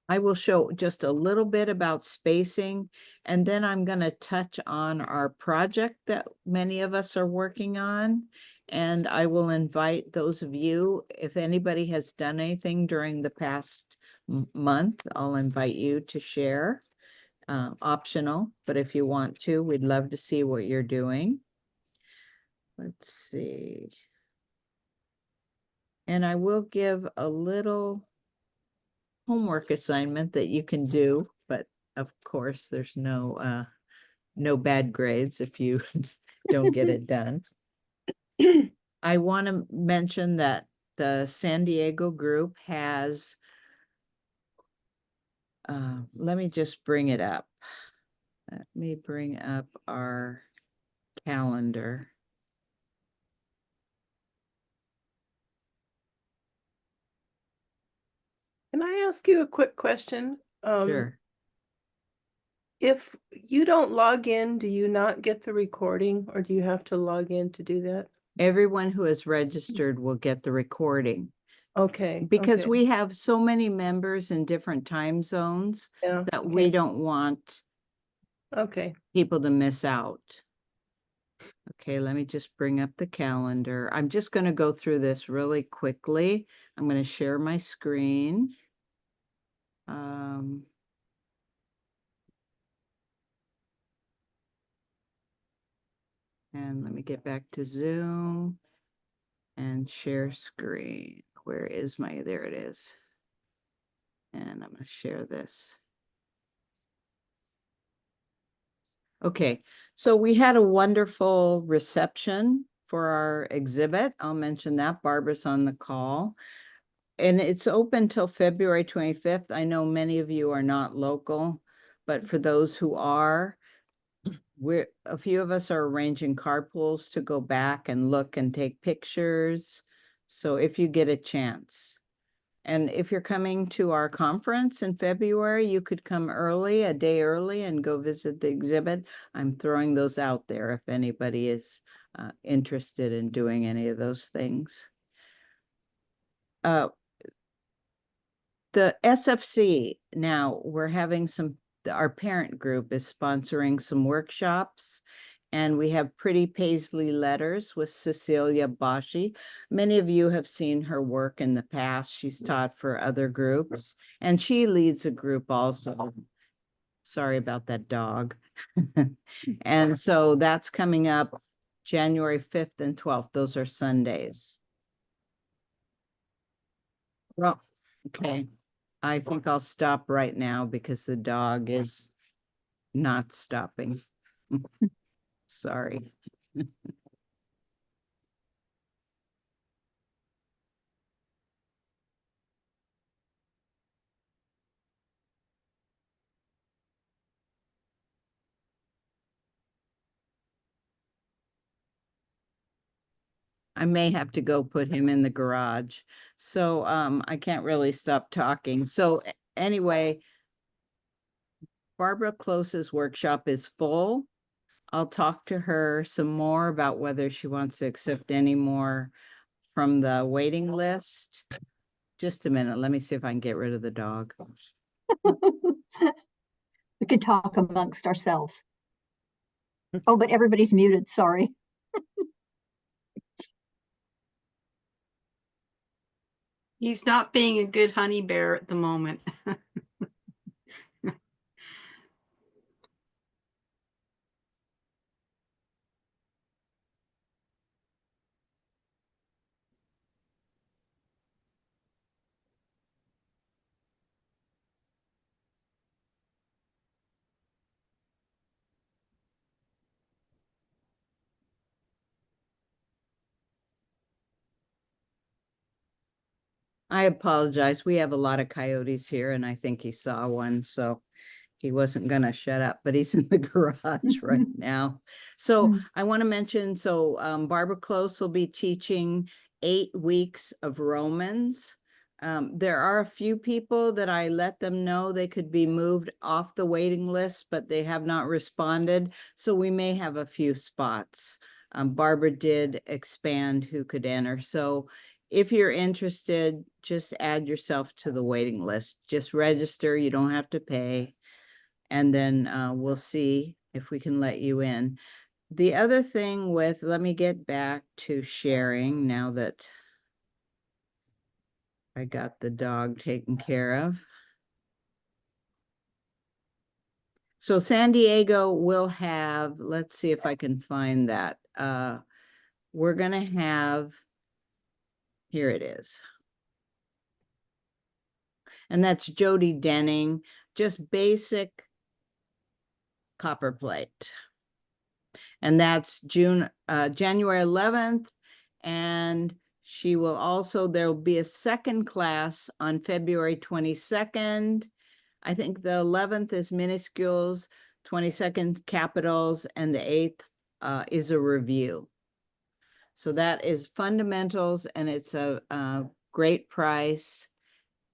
I will show just a little bit about spacing, and then I'm going to touch on our project that many of us are working on. And I will invite those of you, if anybody has done anything during the past month, I'll invite you to share. Optional, but if you want to, we'd love to see what you're doing. Let's see. And I will give a little homework assignment that you can do, but of course there's no bad grades if you don't get it done. I want to mention that the San Diego group has, let me just bring it up. Let me bring up our calendar. Can I ask you a quick question? Sure. If you don't log in, do you not get the recording, or do you have to log in to do that? Everyone who is registered will get the recording. Okay. Because okay. we have so many members in different time zones Yeah, that okay. we don't want people to miss out. Okay, let me just bring up the calendar. I'm just going to go through this really quickly. I'm going to share my screen. And let me get back to Zoom and share screen. Where is my, there it is. And I'm going to share this. Okay, so we had a wonderful reception for our exhibit. I'll mention that. Barbara's on the call. And it's open till February 25th. I know many of you are not local, but for those who are, a few of us are arranging carpools to go back and look and take pictures. So if you get a chance. And if you're coming to our conference in February, you could come early, a day early, and go visit the exhibit. I'm throwing those out there if anybody is interested in doing any of those things. The SFC, now we're having our parent group is sponsoring some workshops. And we have Pretty Paisley Letters with Cecilia Boschi. Many of you have seen her work in the past. She's taught for other groups, and she leads a group also. Sorry about that dog. And so that's coming up January 5th and 12th. Those are Sundays. Well, okay. I think I'll stop right now because the dog is not stopping. Sorry. I may have to go put him in the garage. So I can't really stop talking. So anyway, Barbara Close's workshop is full. I'll talk to her some more about whether she wants to accept any more from the waiting list. Just a minute. Let me see if I can get rid of the dog. We could talk amongst ourselves. Oh, but everybody's muted. Sorry. He's not being a good honey bear at the moment. I apologize. We have a lot of coyotes here, and I think he saw one, so he wasn't going to shut up, but he's in the garage right now. So I want to mention, so Barbara Close will be teaching 8 weeks of Romans. There are a few people that I let them know they could be moved off the waiting list, but they have not responded. So we may have a few spots. Barbara did expand who could enter. So if you're interested, just add yourself to the waiting list. Just register, you don't have to pay. And then we'll see if we can let you in. The other thing with, let me get back to sharing now that I got the dog taken care of. So San Diego will have, let's see if I can find that. We're gonna have, here it is. And that's Jody Denning, just basic copper plate. And that's January 11th. And she will also, there'll be a second class on February 22nd. I think the 11th is minuscules, 22nd capitals, and the 8th is a review. So that is fundamentals, and it's a great price.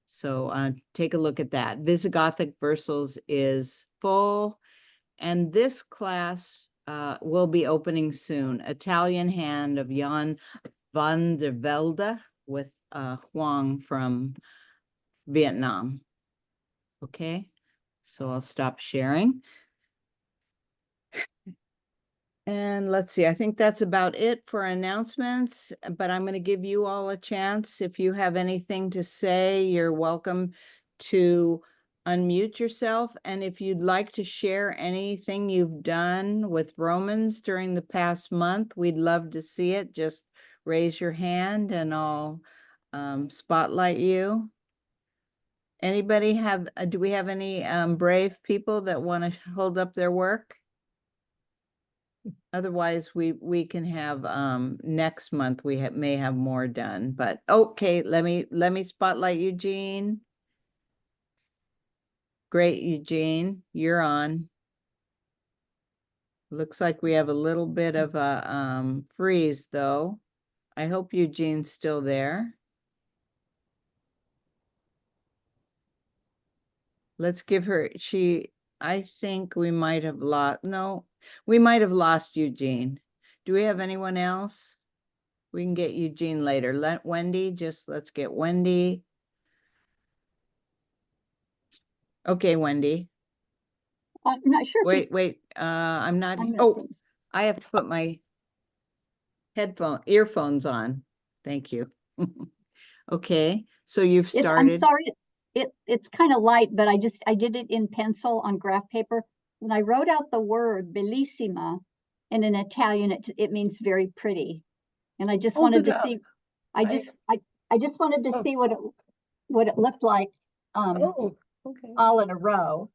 So take a look at that. Visigothic Versals is full, and this class will be opening soon. Italian Hand of Jan van der Velde with Huang from Vietnam. Okay, so I'll stop sharing. And let's see, I think that's about it for announcements, but I'm going to give you all a chance. If you have anything to say, you're welcome to unmute yourself. And if you'd like to share anything you've done with Romans during the past month, we'd love to see it. Just raise your hand and I'll spotlight you. Anybody have, do we have any brave people that want to hold up their work? Otherwise, we can have next month, we may have more done, but okay, let me spotlight Eugene. Great, Eugene, you're on. Looks like we have a little bit of a freeze though. I hope Eugene's still there. Let's give her, I think we might have lost, no, we might have lost Eugene. Do we have anyone else? We can get Eugene later. Let Wendy, let's get Wendy. Okay, Wendy. I'm not sure. Wait, I'm not, I'm not oh, things. I have to put my earphones on. Thank you. Okay, so you've I'm started. sorry, it's kind of light, but I did it in pencil on graph paper. And I wrote out the word bellissima, and in Italian it means very pretty. And I just Hold wanted it to up. see, I just wanted to Oh. see what it looked like Oh, okay. all in a row.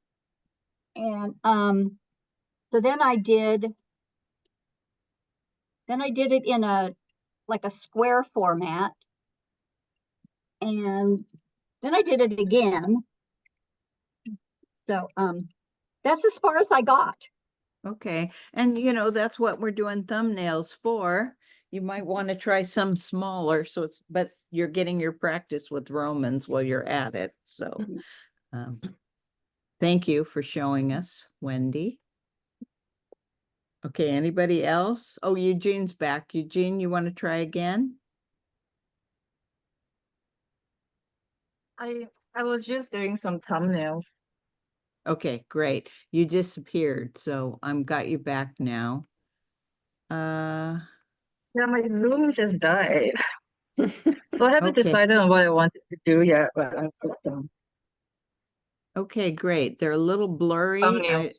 And so then I did it in like a square format. And then I did it again. So that's as far as I got. Okay, and that's what we're doing thumbnails for. You might want to try some smaller, but you're getting your practice with Romans while you're at it. So thank you for showing us, Wendy. Okay, anybody else? Oh, Eugene's back. Eugene, you want to try again? I was just doing some thumbnails. Okay, great. You disappeared, so I'm got you back now. Yeah, my Zoom just died. So I haven't Okay. decided on what I wanted to do yet, but I've put some Okay, great. They're a little blurry. thumbnails.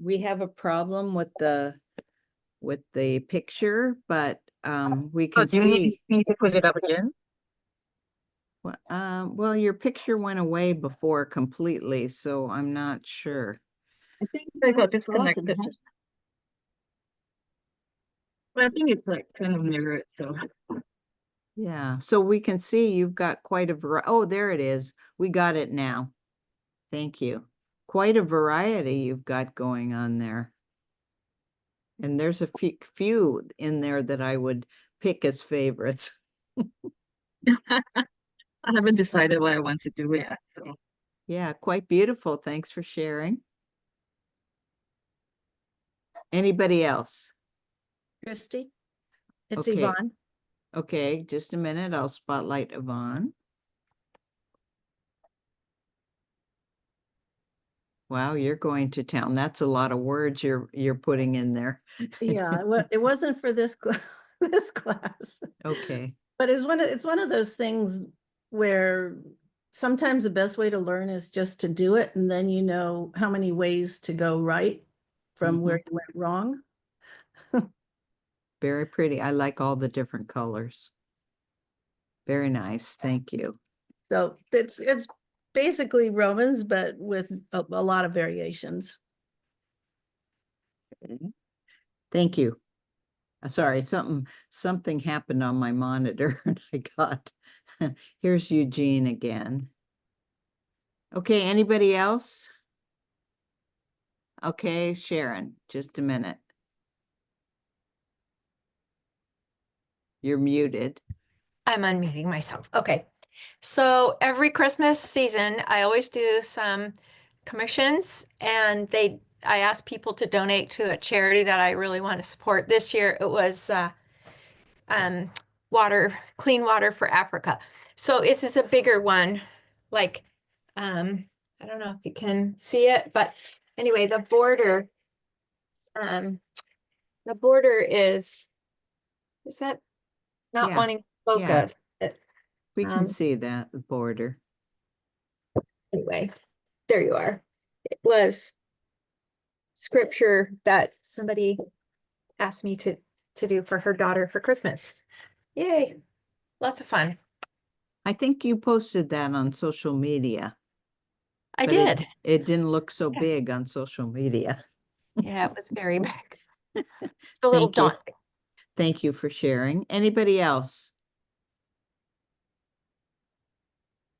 We have a problem with the picture, but we So can do you need see. me to put it up again? Well, your picture went away before completely, so I'm not sure. I think I got it's frozen, disconnected. huh? But I think it's like kind of mirrored, so Yeah, so we can see you've got quite a variety. Oh, there it is. We got it now. Thank you. Quite a variety you've got going on there. And there's a few in there that I would pick as favorites. I haven't decided what I want to do yet. So Yeah, quite beautiful. Thanks for sharing. Anybody else? Kristi, it's Okay. Yvonne. Okay, just a minute. I'll spotlight Yvonne. Wow, you're going to town. That's a lot of words you're putting in there. Yeah, it wasn't for this this class. Okay. But it's one of those things where sometimes the best way to learn is just to do it, and then you know how many ways to go right from where you went wrong. Very pretty. I like all the different colors. Very nice. Thank you. So it's basically Romans, but with a lot of variations. Thank you. Sorry, something happened on my monitor and I got, here's Eugene again. Okay, anybody else? Okay, Sharon, just a minute. You're muted. I'm unmuting myself. Okay. So every Christmas season, I always do some commissions and I ask people to donate to a charity that I really want to support. This year it was clean water for Africa. So this is a bigger one, like I don't know if you can see it, but anyway, the border is that not Yeah, wanting to yeah. focus? We can Um, see that, the border. Anyway, there you are. It was scripture that somebody asked me to do for her daughter for Christmas. Yay. Lots of fun. I think you posted that on social media. I but it- did. It didn't look so Yeah. big on social media. Yeah, it was very big. It's a little Thank you. daunting. Thank you for sharing. Anybody else?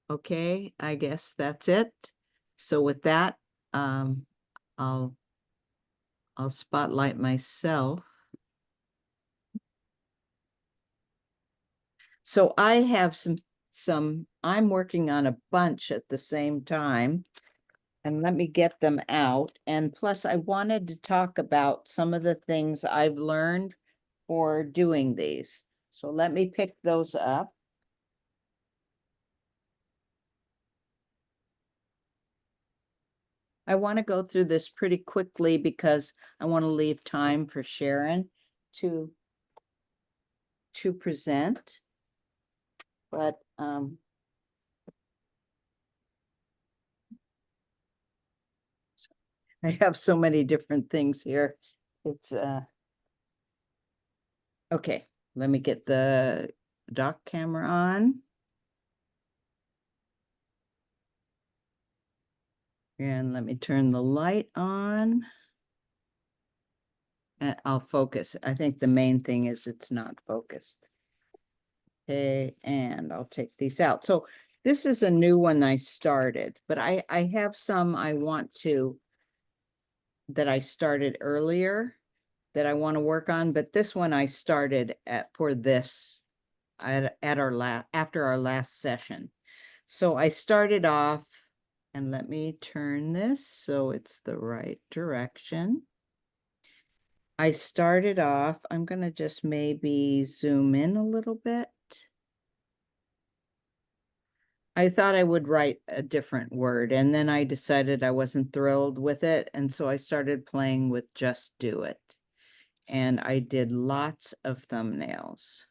Okay, I guess that's it. So with that, I'll spotlight myself. So I have I'm working on a bunch at the same time. And let me get them out. And plus I wanted to talk about some of the things I've learned for doing these. So let me pick those up. I want to go through this pretty quickly because I want to leave time for Sharon to present. But I have so many different things here. It's okay. Let me get the dock camera on. And let me turn the light on. And I'll focus. I think the main thing is it's not focused. Okay, and I'll take these out. So this is a new one I started, but I have some I want to, that I started earlier that I want to work on, but this one I started for this at after our last session. So I started off, and let me turn this so it's the right direction. I started off, I'm going to just maybe zoom in a little bit. I thought I would write a different word, and then I decided I wasn't thrilled with it. And so I started playing with Just Do It. And I did lots of thumbnails.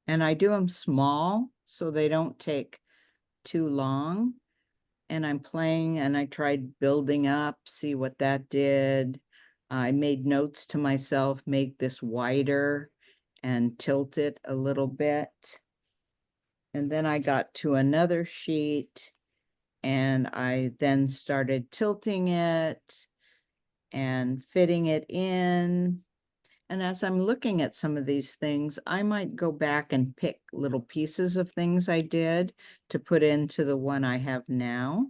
And I do them small so they don't take too long. And I'm playing and I tried building up, see what that did. I made notes to myself, make this wider and tilt it a little bit. And then I got to another sheet and I then started tilting it and fitting it in. And as I'm looking at some of these things, I might go back and pick little pieces of things I did to put into the one I have now.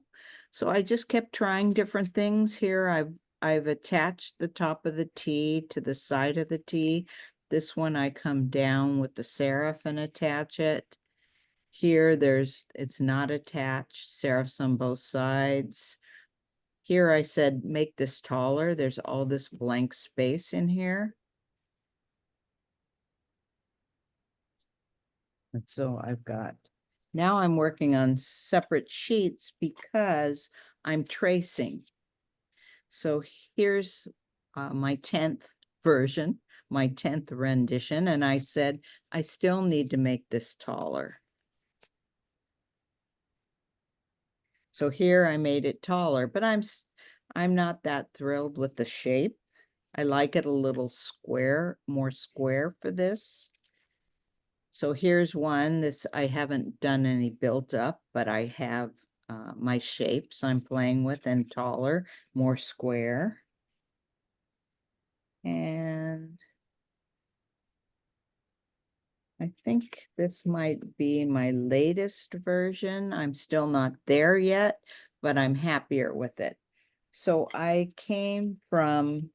So I just kept trying different things here. I've attached the top of the T to the side of the T. This one I come down with the serif and attach it. Here it's not attached, serifs on both sides. Here I said, make this taller. There's all this blank space in here. And so I've got, now I'm working on separate sheets because I'm tracing. So here's my 10th version, my 10th rendition, and I said, I still need to make this taller. So here I made it taller, but I'm not that thrilled with the shape. I like it a little square, more square for this. So here's one. This, I haven't done any built up, but I have my shapes I'm playing with, and taller, more square. And I think this might be my latest version. I'm still not there yet, but I'm happier with it. So I came from,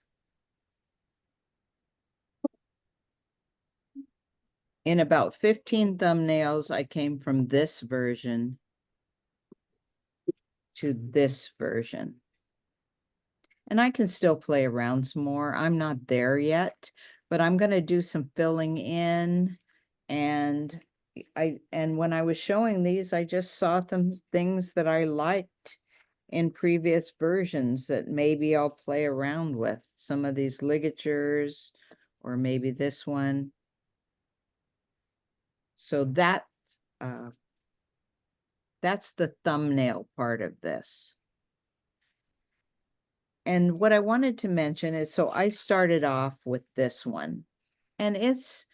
in about 15 thumbnails, I came from this version to this version. And I can still play around some more. I'm not there yet, but I'm going to do some filling in. And when I was showing these, I just saw some things that I liked in previous versions that maybe I'll play around with. Some of these ligatures, or maybe this one. So that's the thumbnail part of this. And what I wanted to mention is, so I started off with this one, and it's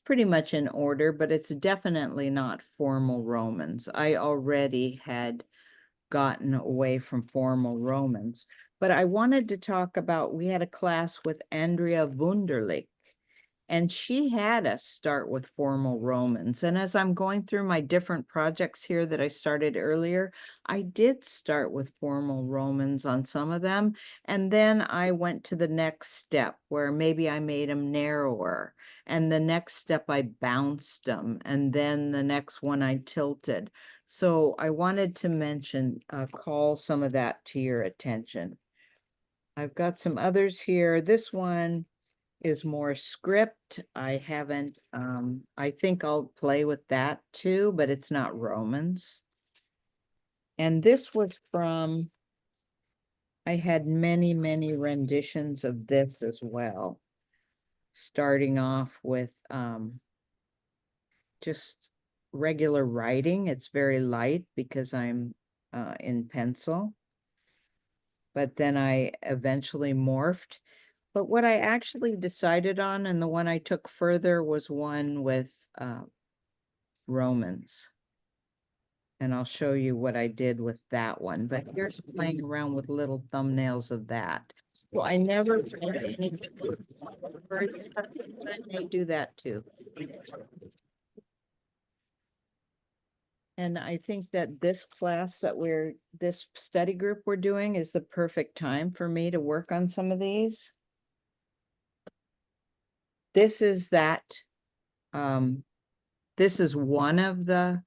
pretty much in order, but it's definitely not formal Romans. I already had gotten away from formal Romans, but I wanted to talk about, we had a class with Andrea Wunderlich, and she had us start with formal Romans. And as I'm going through my different projects here that I started earlier, I did start with formal Romans on some of them. And then I went to the next step where maybe I made them narrower. And the next step I bounced them. And then the next one I tilted. So I wanted to mention, call some of that to your attention. I've got some others here. This one is more script. I haven't, I think I'll play with that too, but it's not Romans. And this was from, I had many, many renditions of this as well. Starting off with just regular writing. It's very light because I'm in pencil. But then I eventually morphed. But what I actually decided on, and the one I took further, was one with Romans. And I'll show you what I did with that one. But here's playing around with little thumbnails of that. Well, I never I may do that too. And I think that this class that this study group we're doing is the perfect time for me to work on some of these. This is that, this is one of the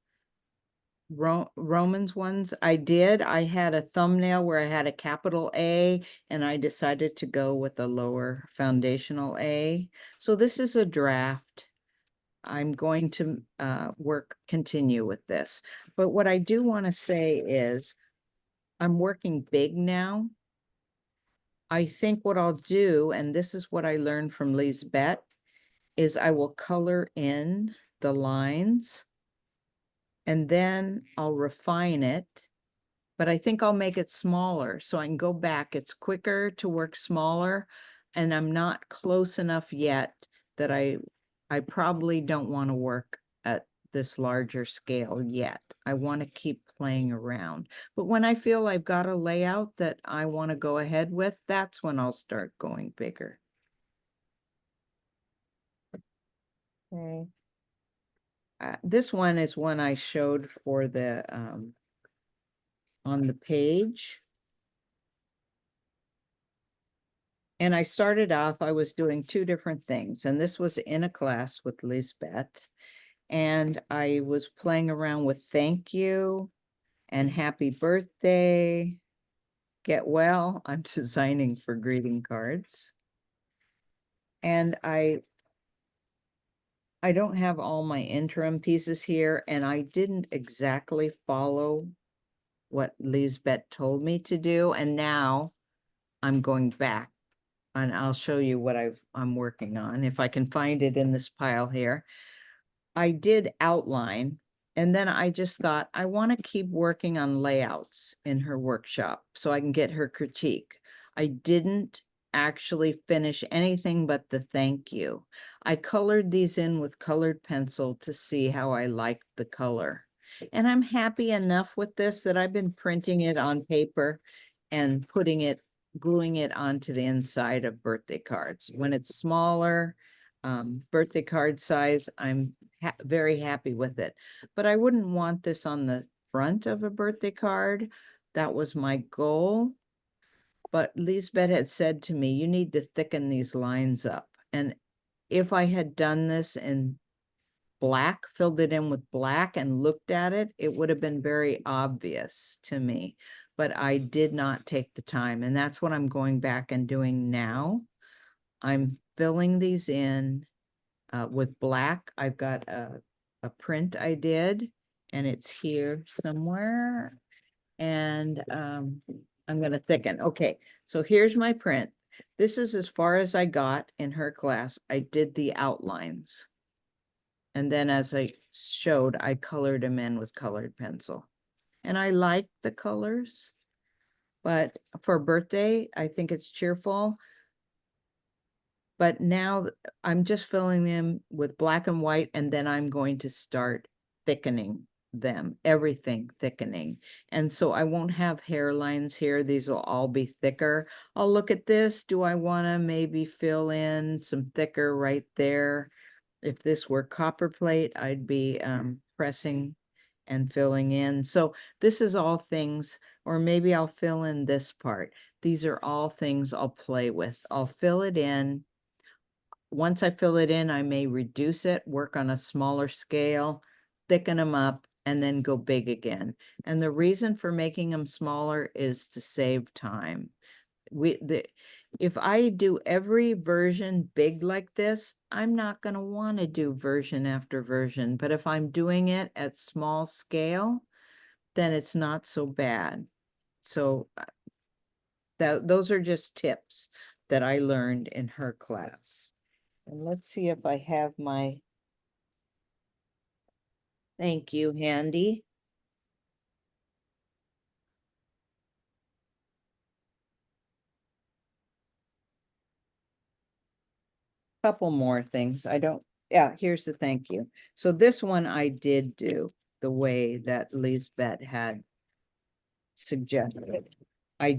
Romans ones I did. I had a thumbnail where I had a capital A, and I decided to go with a lower foundational A. So this is a draft. I'm going to continue with this. But what I do want to say is I'm working big now. I think what I'll do, and this is what I learned from Liesbet, is I will color in the lines and then I'll refine it. But I think I'll make it smaller so I can go back. It's quicker to work smaller, and I'm not close enough yet that I probably don't want to work at this larger scale yet. I want to keep playing around. But when I feel I've got a layout that I want to go ahead with, that's when I'll start going bigger. Okay. This one is one I showed for the on the page. And I started off, I was doing two different things. And this was in a class with Liesbet. And I was playing around with thank you and happy birthday, get well. I'm designing for greeting cards. And I I don't have all my interim pieces here, and I didn't exactly follow what Liesbet told me to do, and now I'm going back and I'll show you what I'm working on, if I can find it in this pile here. I did outline, and then I just thought I want to keep working on layouts in her workshop so I can get her critique. I didn't actually finish anything but the thank you. I colored these in with colored pencil to see how I liked the color. And I'm happy enough with this that I've been printing it on paper and gluing it onto the inside of birthday cards. When it's smaller, birthday card size, I'm very happy with it. But I wouldn't want this on the front of a birthday card. That was my goal. But Liesbet had said to me, you need to thicken these lines up. And if I had done this in black, filled it in with black and looked at it, it would have been very obvious to me. But I did not take the time. And that's what I'm going back and doing now. I'm filling these in with black. I've got a print I did, and it's here somewhere. And I'm going to thicken. Okay, so here's my print. This is as far as I got in her class. I did the outlines. And then as I showed, I colored them in with colored pencil. And I like the colors, but for birthday, I think it's cheerful. But now I'm just filling them with black and white, and then I'm going to start thickening them, everything thickening. And so I won't have hairlines here. These will all be thicker. I'll look at this. Do I want to maybe fill in some thicker right there? If this were copper plate, I'd be pressing and filling in. So this is all things, or maybe I'll fill in this part. These are all things I'll play with. I'll fill it in. Once I fill it in, I may reduce it, work on a smaller scale, thicken them up, and then go big again. And the reason for making them smaller is to save time. If I do every version big like this, I'm not going to want to do version after version. But if I'm doing it at small scale, then it's not so bad. So those are just tips that I learned in her class. And let's see if I have my thank you handy. Couple more things. Yeah, here's the thank you. So this one I did do the way that Liesbet had suggested. I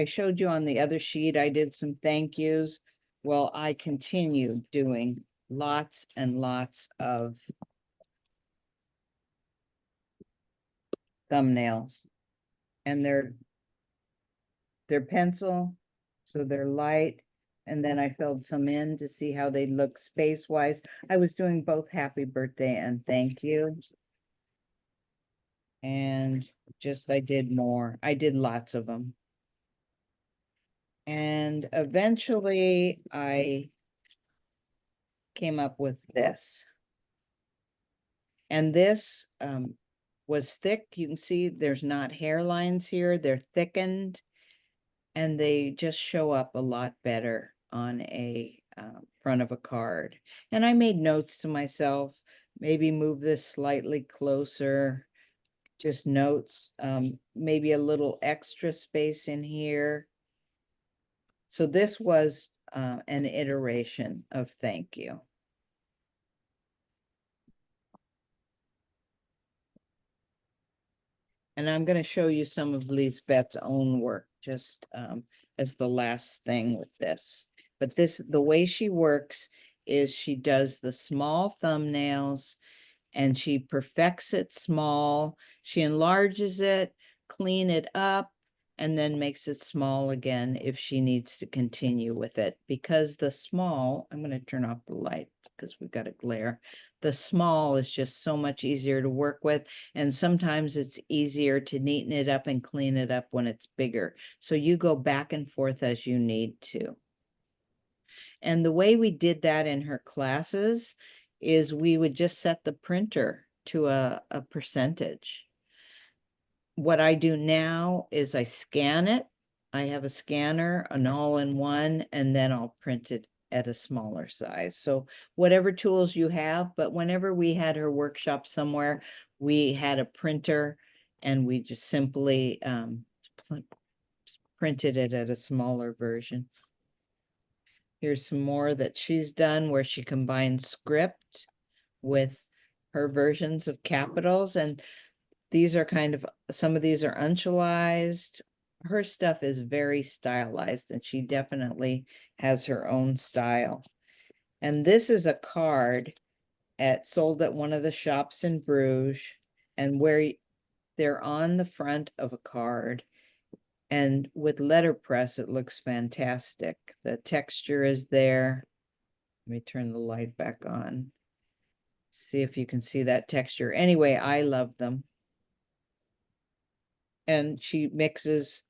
showed you on the other sheet, I did some thank yous. Well, I continued doing lots and lots of thumbnails. And they're pencil, so they're light. And then I filled some in to see how they look space-wise. I was doing both happy birthday and thank you. And I did more. I did lots of them. And eventually I came up with this. And this was thick. You can see there's not hairlines here. They're thickened. And they just show up a lot better on a front of a card. And I made notes to myself, maybe move this slightly closer, just notes, maybe a little extra space in here. So this was an iteration of thank you. And I'm going to show you some of Liesbet's own work, just as the last thing with this. But the way she works is she does the small thumbnails and she perfects it small. She enlarges it, clean it up, and then makes it small again if she needs to continue with it. Because the small, I'm going to turn off the light because we've got a glare. The small is just so much easier to work with. And sometimes it's easier to neaten it up and clean it up when it's bigger. So you go back and forth as you need to. And the way we did that in her classes is we would just set the printer to a percentage. What I do now is I scan it. I have a scanner, an all-in-one, and then I'll print it at a smaller size. So whatever tools you have, but whenever we had her workshop somewhere, we had a printer and we just simply printed it at a smaller version. Here's some more that she's done where she combines script with her versions of capitals, and these are kind of, some of these are uncialized. Her stuff is very stylized and she definitely has her own style. And this is a card sold at one of the shops in Bruges, and where they're on the front of a card. And with letterpress, it looks fantastic. The texture is there. Let me turn the light back on. See if you can see that texture. Anyway, I love them. And she mixes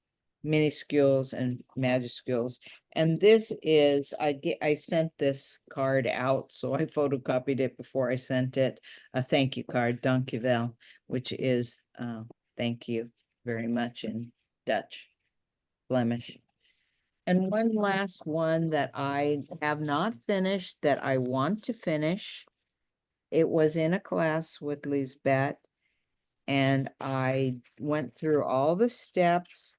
minuscules and majuscules. And this is, I sent this card out, so I photocopied it before I sent it, a thank you card, dankjewel, which is thank you very much in Dutch, Flemish. And one last one that I have not finished that I want to finish. It was in a class with Liesbet, and I went through all the steps.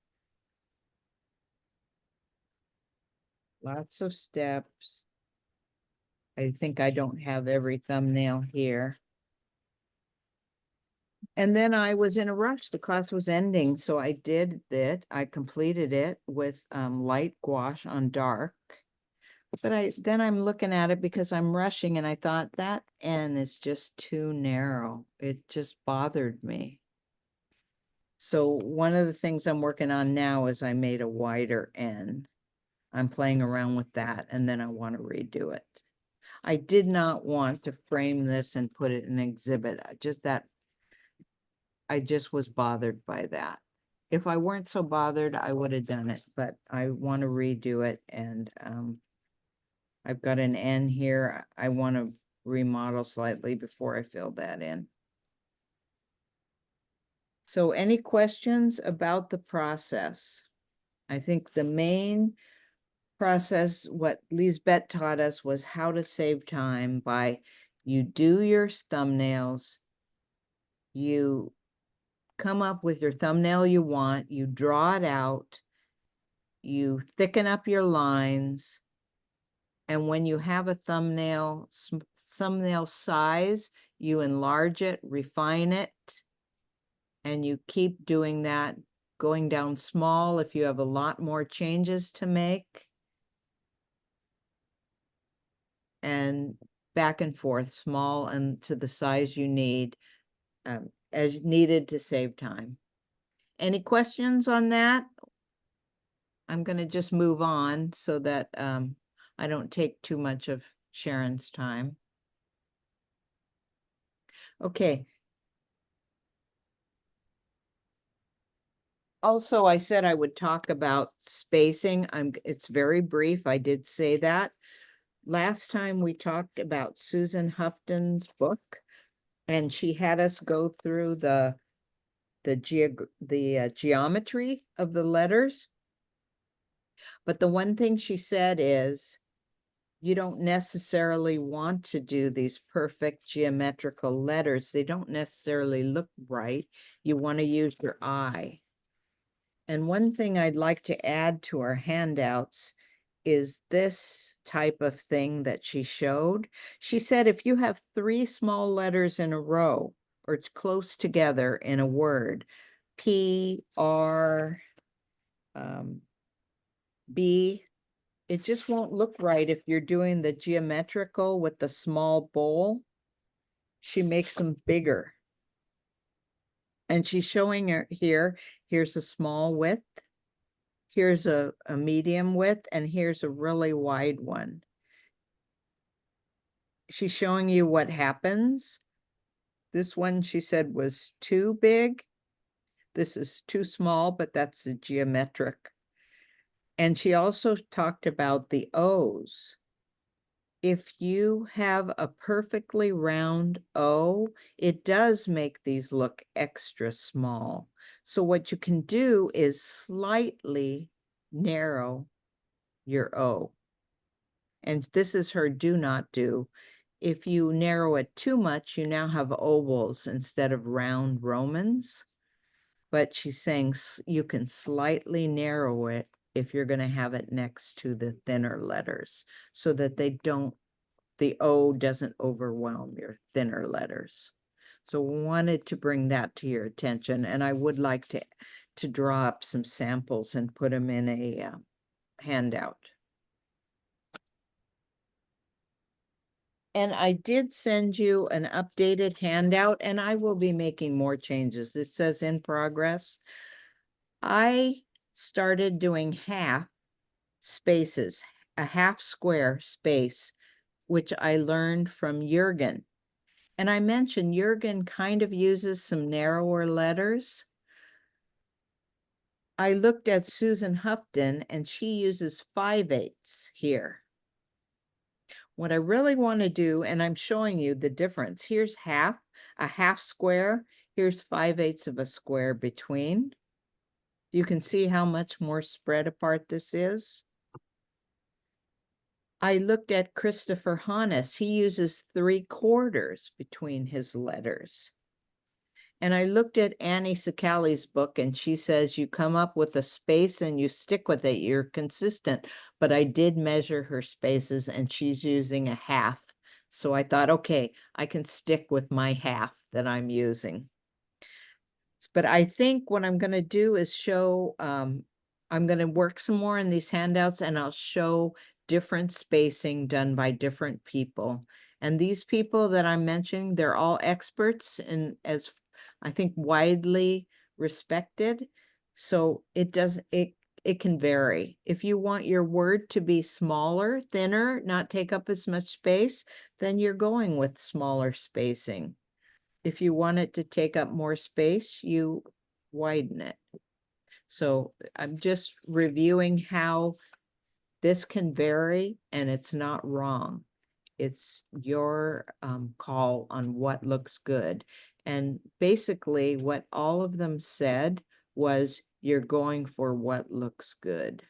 Lots of steps. I think I don't have every thumbnail here. And then I was in a rush. The class was ending, so I did it. I completed it with light gouache on dark. But then I'm looking at it because I'm rushing, and I thought that N is just too narrow. It just bothered me. So one of the things I'm working on now is I made a wider N. I'm playing around with that, and then I want to redo it. I did not want to frame this and put it in an exhibit. I just was bothered by that. If I weren't so bothered, I would have done it, but I want to redo it, and I've got an N here. I want to remodel slightly before I fill that in. So any questions about the process? I think the main process, what Liesbet taught us, was how to save time by you do your thumbnails, you come up with your thumbnail you want, you draw it out, you thicken up your lines, and when you have a thumbnail size, you enlarge it, refine it, and you keep doing that, going down small if you have a lot more changes to make, and back and forth, small and to the size you need, as needed to save time. Any questions on that? I'm going to just move on so that I don't take too much of Sharon's time. Okay. Also, I said I would talk about spacing. It's very brief. I did say that. Last time we talked about Susan Houghton's book, and she had us go through the geometry of the letters. But the one thing she said is, you don't necessarily want to do these perfect geometrical letters. They don't necessarily look right. You want to use your eye. And one thing I'd like to add to our handouts is this type of thing that she showed. She said if you have 3 small letters in a row or close together in a word, P, R, B, it just won't look right if you're doing the geometrical with the small bowl. She makes them bigger. And she's showing her here, here's a small width, here's a medium width, and here's a really wide one. She's showing you what happens. This one she said was too big. This is too small, but that's a geometric. And she also talked about the O's. If you have a perfectly round O, it does make these look extra small. So what you can do is slightly narrow your O. And this is her do not do. If you narrow it too much, you now have ovals instead of round Romans. But she's saying you can slightly narrow it if you're going to have it next to the thinner letters so that the O doesn't overwhelm your thinner letters. So wanted to bring that to your attention, and I would like to draw up some samples and put them in a handout. And I did send you an updated handout, and I will be making more changes. This says in progress. I started doing half spaces, a half square space, which I learned from Jürgen. And I mentioned Jürgen kind of uses some narrower letters. I looked at Susan Houghton, and she uses 5/8 here. What I really want to do, and I'm showing you the difference. Here's a half square. Here's 5/8 of a square between. You can see how much more spread apart this is. I looked at Christopher Hannes. He uses 3/4 between his letters. And I looked at Annie Sakali's book, and she says you come up with a space and you stick with it. You're consistent. But I did measure her spaces, and she's using a half. So I thought, okay, I can stick with my half that I'm using. But I think what I'm going to do is show, I'm going to work some more in these handouts, and I'll show different spacing done by different people. And these people that I'm mentioning, they're all experts and as I think widely respected. So it can vary. If you want your word to be smaller, thinner, not take up as much space, then you're going with smaller spacing. If you want it to take up more space, you widen it. So I'm just reviewing how this can vary, and it's not wrong. It's your call on what looks good. And basically what all of them said was you're going for what looks good.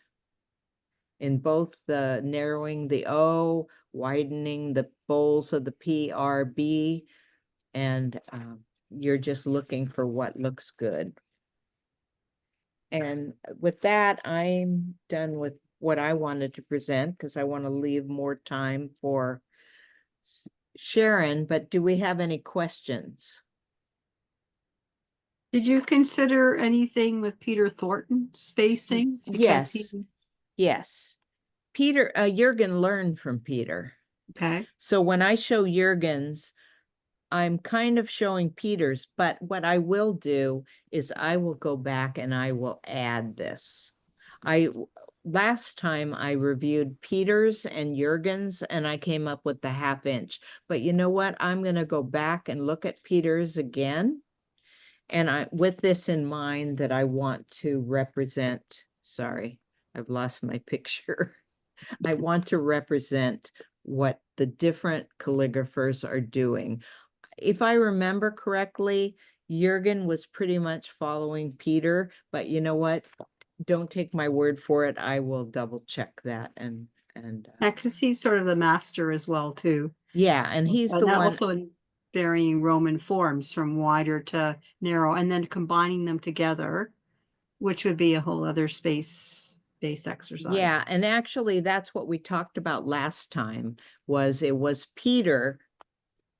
In both the narrowing the O, widening the bowls of the PRB, and you're just looking for what looks good. And with that, I'm done with what I wanted to present because I want to leave more time for Sharon, but do we have any questions? Did you consider anything with Peter Thornton spacing? Because Yes. Yes. Peter, Jürgen learned from Peter. Okay. So when I show Jürgen's, I'm kind of showing Peter's, but what I will do is I will go back and I will add this. Last time I reviewed Peter's and Jürgen's, and I came up with the 1/2 inch. But you know what? I'm going to go back and look at Peter's again. And with this in mind that I want to represent, sorry, I've lost my picture. I want to represent what the different calligraphers are doing. If I remember correctly, Jürgen was pretty much following Peter, but you know what? Don't take my word for it. I will double check that and Yeah, because he's sort of the master as well, too. yeah, and he's the one also in varying Roman forms from wider to narrow, and then combining them together, which would be a whole other space exercise. Yeah, and actually that's what we talked about last time it was Peter.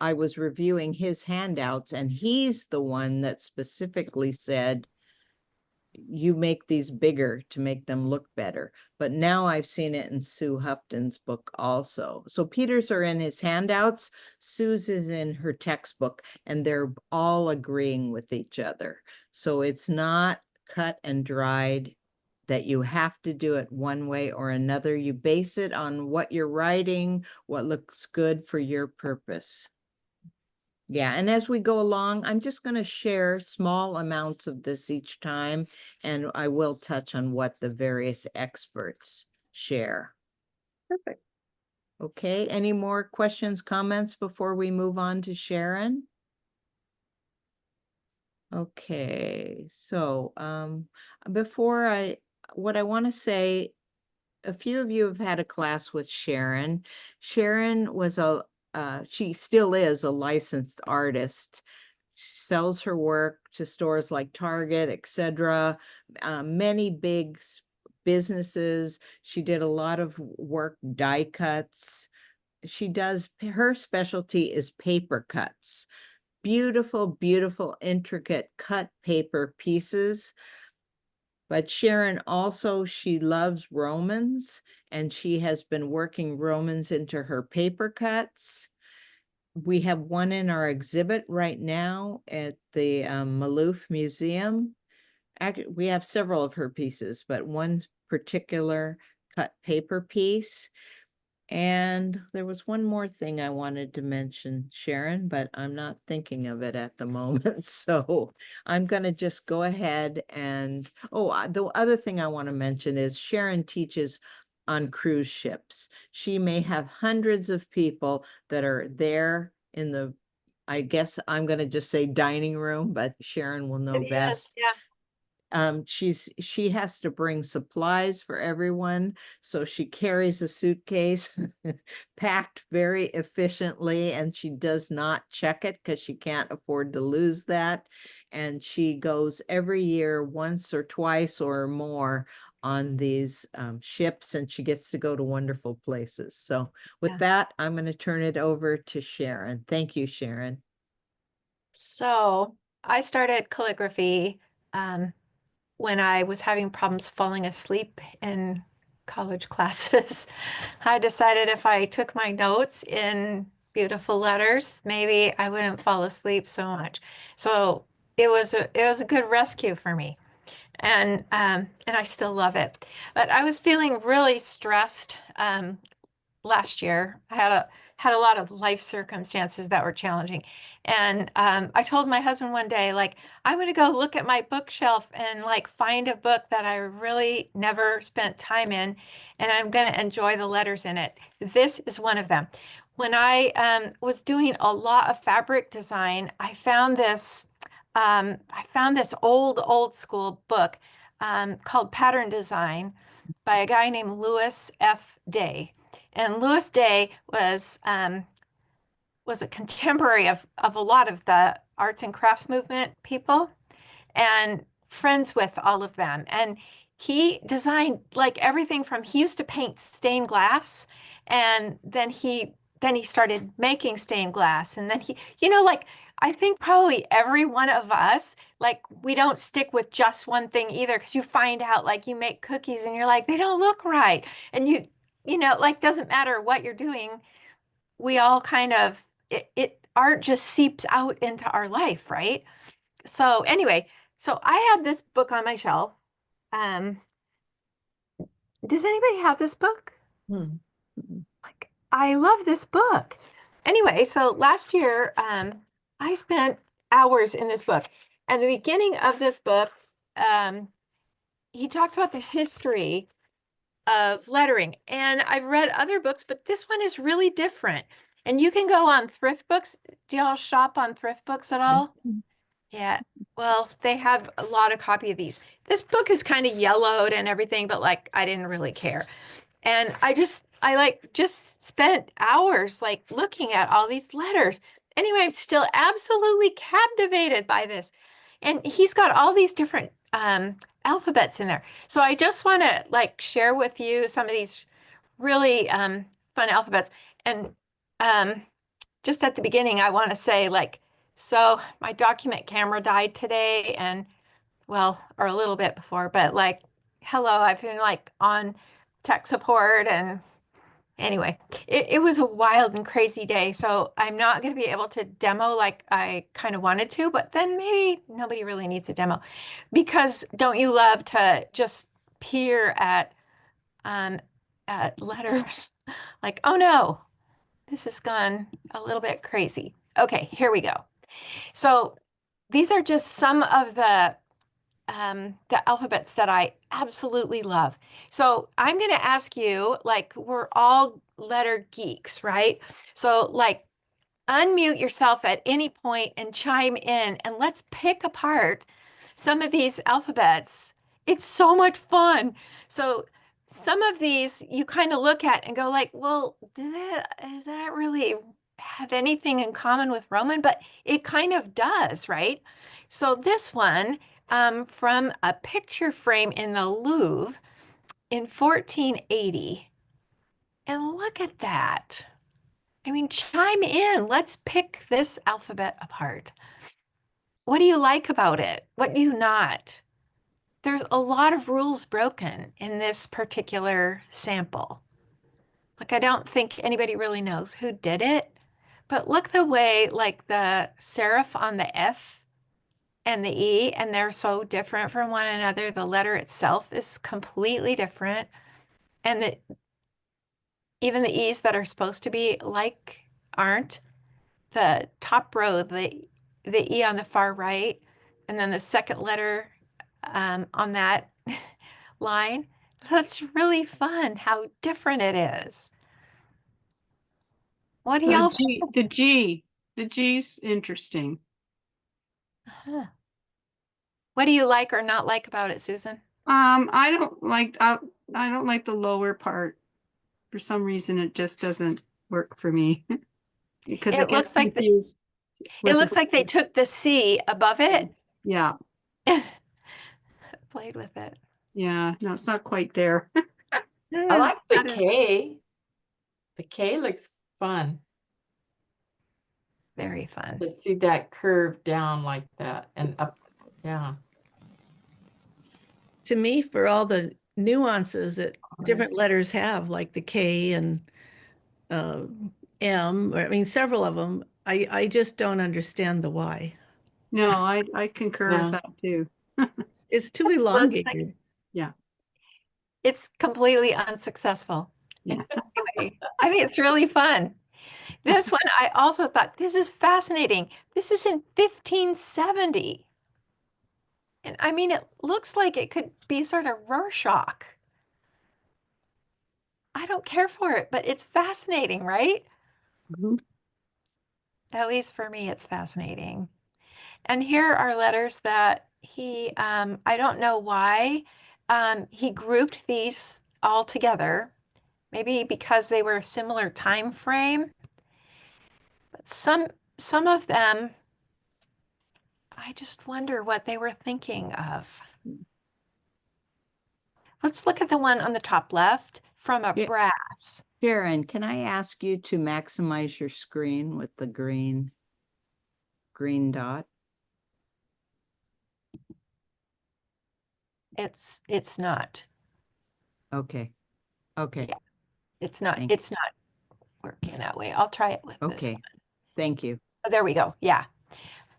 I was reviewing his handouts, and he's the one that specifically said, you make these bigger to make them look better. But now I've seen it in Sue Houghton's book also. So Peter's are in his handouts, Sue's is in her textbook, and they're all agreeing with each other. So it's not cut and dried that you have to do it one way or another. You base it on what you're writing, what looks good for your purpose. Yeah, and as we go along, I'm just going to share small amounts of this each time, and I will touch on what the various experts share. Perfect. Okay, any more questions, comments before we move on to Sharon? Okay, so what I want to say, a few of you have had a class with Sharon. Sharon was she still is a licensed artist. She sells her work to stores like Target, etc. Many big businesses. She did a lot of work, die cuts. Her specialty is paper cuts. Beautiful, beautiful, intricate cut paper pieces. But Sharon also, she loves Romans, and she has been working Romans into her paper cuts. We have one in our exhibit right now at the Maloof Museum. We have several of her pieces, but one particular cut paper piece. And there was one more thing I wanted to mention, Sharon, but I'm not thinking of it at the moment. So I'm going to just go ahead and, the other thing I want to mention is Sharon teaches on cruise ships. She may have hundreds of people that are there in the, I guess I'm going to just say dining room, but Sharon will know best. Yeah. She has to bring supplies for everyone, so she carries a suitcase packed very efficiently, and she does not check it because she can't afford to lose that. And she goes every year once or twice or more on these ships, and she gets to go to wonderful places. So with that, I'm going to turn it over to Sharon. Thank you, Sharon. So I started calligraphy when I was having problems falling asleep in college classes. I decided if I took my notes in beautiful letters, maybe I wouldn't fall asleep so much. So it was a good rescue for me. And I still love it. But I was feeling really stressed last year. I had a lot of life circumstances that were challenging. And I told my husband one day, like, I'm going to go look at my bookshelf and like find a book that I really never spent time in, and I'm going to enjoy the letters in it. This is one of them. When I was doing a lot of fabric design, I found this old school book called Pattern Design by a guy named LDay. And LDay was a contemporary of a lot of the arts and crafts movement people and friends with all of them. And he designed like everything from, he used to paint stained glass, and then he started making stained glass. And then like, I think probably every one of us, like, we don't stick with just one thing either, because you find out, like, you make cookies and you're like, they don't look right. And like, doesn't matter what you're doing. We all kind of, art just seeps out into our life, right? So anyway, so I have this book on my shelf. Um, does anybody have this book? Like, I love this book. Anyway, so last year, I spent hours in this book. And the beginning of this book, he talks about the history of lettering. And I've read other books, but this one is really different. And you can go on thrift books. Do y'all shop on thrift books at all? Yeah. Well, they have a lot of copy of these. This book is kind of yellowed and everything, but like, I didn't really care. And I just spent hours like looking at all these letters. Anyway, I'm still absolutely captivated by this. And he's got all these different alphabets in there. So I just want to like share with you some of these really fun alphabets. And just at the beginning, I want to say, like, so my document camera died today, and well, or a little bit before, but like, hello, I've been like on tech support, and anyway, it was a wild and crazy day. So I'm not going to be able to demo like I kind of wanted to, but then maybe nobody really needs a demo, because don't you love to just peer at letters like, oh no, this has gone a little bit crazy. Okay, here we go. So these are just some of the alphabets that I absolutely love. So I'm going to ask you, like, we're all letter geeks, right? So like, unmute yourself at any point and chime in, and let's pick apart some of these alphabets. It's so much fun. So some of these you kind of look at and go like, well, does that really have anything in common with Roman? But it kind of does, right? So this one, from a picture frame in the Louvre in 1480. And look at that. I mean, chime in. Let's pick this alphabet apart. What do you like about it? What do you not? There's a lot of rules broken in this particular sample. Like, I don't think anybody really knows who did it, but look the way, like, the serif on the F and the E, and they're so different from one another. The letter itself is completely different. And even the E's that are supposed to be like aren't. The top row, the E on the far right, and then the second letter on that line. That's really fun how different it is. What do y'all think? The G's interesting. Huh. What do you like or not like about it, Susan? I don't like the lower part. For some reason, it just doesn't work for me because It it gets looks like confused. it with looks the- like they took the C above it, Yeah, played with it. yeah. No, it's not quite there. I like the Got it. K. The K looks fun Very fun. to see that curve down like that and up. Yeah. To me, for all the nuances that different letters have, like the K and uh, M, or I mean, several of them, I just don't understand the why. No, I concur with Yeah. that too. It's too This looks like- elongated. Yeah, It's completely unsuccessful. yeah. Anyway, I think it's really fun. This one, I also thought, this is fascinating. This is in 1570. And I mean, it looks like it could be sort of Rorschach. I don't care for it, but it's fascinating, right? Mhm. At least for me, it's fascinating. And here are letters that he, I don't know why, he grouped these all together, maybe because they were a similar time frame. But some of them, I just wonder what they were thinking of. Let's look at the one on the top left from a Yeah. brass. Sharon, can I ask you to maximize your screen with the green dot? It's not. Okay. Okay. Yeah. It's not, Thank it's not working that way. I'll try it with this Okay. one. Thank you. Oh, there we go. Yeah.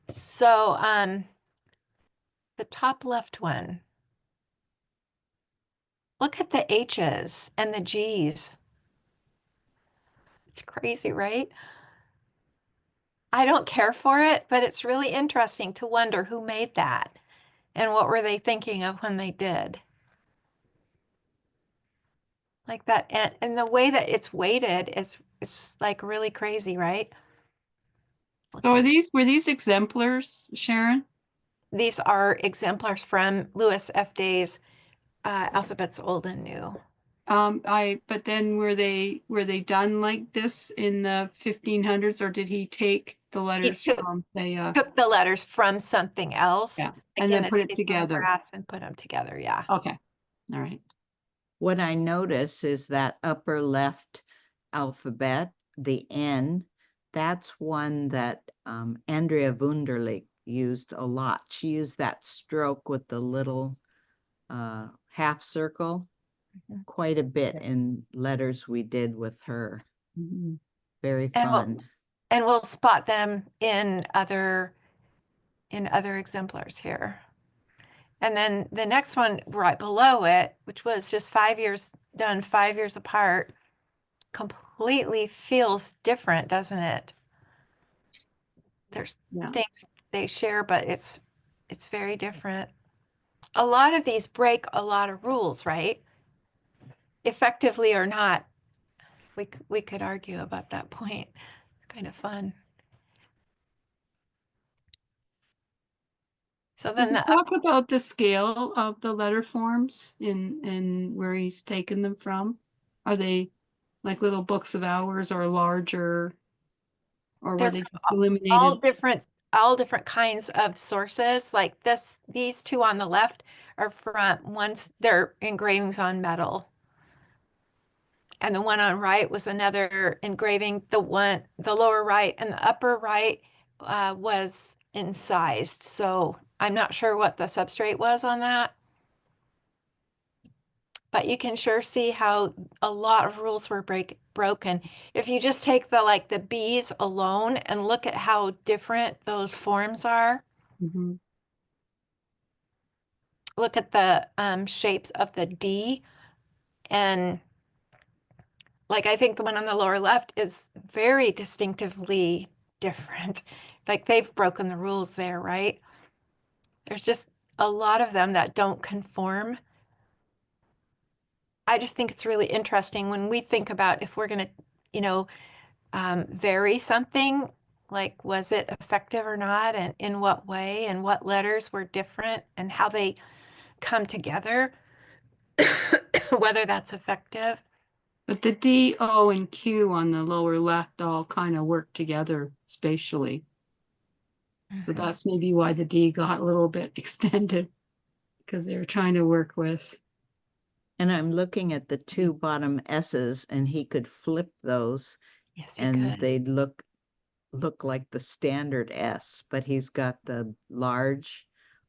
So, the top left one. Look at the H's and the G's. It's crazy, right? I don't care for it, but it's really interesting to wonder who made that and what were they thinking of when they did. Like that, and the way that it's weighted is like really crazy, right? So were these exemplars, Sharon? These are exemplars from Louis F. Day's Alphabets Old and New. But then were they done like this in the 1500s, or did he take the letters took- from the Took the letters from something else. Yeah, like and in then this put it case, from together. brass, and put them together. Yeah. Okay, all right. What I notice is that upper left alphabet, the N, that's one that Andrea Wunderlich used a lot. She used that stroke with the little half circle Mhm. quite a bit in letters we did with her. Mhm. Very And fun. and we'll spot them in other exemplars here. And then the next one right below it, which was just 5 years done, 5 years apart, completely feels different, doesn't it? There's Yeah. things they share, but it's very different. A lot of these break a lot of rules, right? Effectively or not. We could argue about that point. Kind of fun. So Does then it talk about the scale of the letter forms in where he's taken them from? Are they like little books of hours or larger? Or were they're they just all eliminated? different kinds of sources. Like these two on the left are from they're engravings on metal. And the one on right was another engraving. The lower right and the upper right was incised. So I'm not sure what the substrate was on that. But you can sure see how a lot of rules were broken. If you just take the B's alone and look at how different those forms are, Mhm. look at the shapes of the D, and like I think the one on the lower left is very distinctively different. Like they've broken the rules there, right? There's just a lot of them that don't conform. I just think it's really interesting when we think about if we're going to, vary something, like was it effective or not, and in what way, and what letters were different, and how they come together, whether that's effective. But the D, O, and Q on the lower left all kind of work together spatially. So Mhm. that's maybe why the D got a little bit extended because they were trying to work with. And I'm looking at the two bottom S's and he could flip those Yes, he and could. they'd look like the standard S, but he's got the large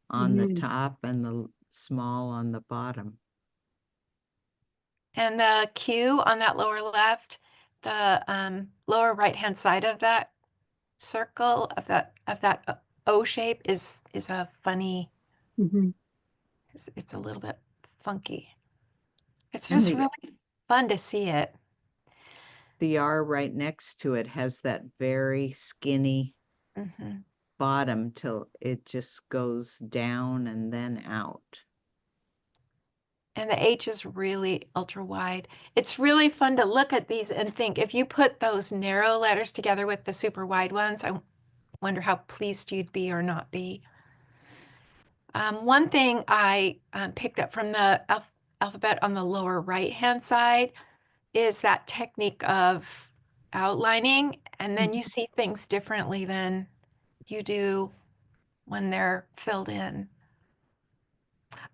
on the Mhm. top and the small on the bottom. And the Q on that lower left, the lower right-hand side of that circle of that O shape is a funny. Mhm. It's a little bit funky. It's And just really fun to see it. the R right next to it has that very skinny Mhm. bottom till it just goes down and then out. And the H is really ultra wide. It's really fun to look at these and think if you put those narrow letters together with the super wide ones, I wonder how pleased you'd be or not be. One thing I picked up from the alphabet on the lower right-hand side is that technique of outlining, and then you see things differently than you do when they're filled in.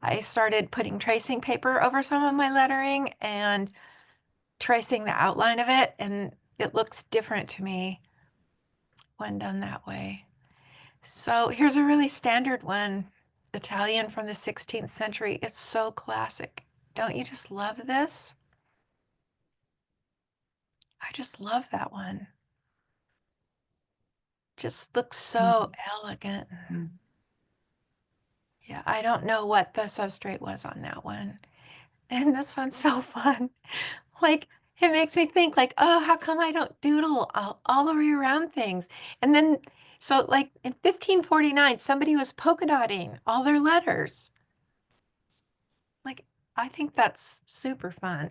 I started putting tracing paper over some of my lettering and tracing the outline of it, and it looks different to me when done that way. So here's a really standard one, Italian from the 16th century. It's so classic. Don't you just love this? I just love that one. Just looks so elegant. Mhm. Yeah, I don't know what the substrate was on that one. And this one's so fun. Like, it makes me think like, oh, how come I don't doodle all the way around things? And then, so like in 1549, somebody was polka dotting all their letters. Like, I think that's super fun.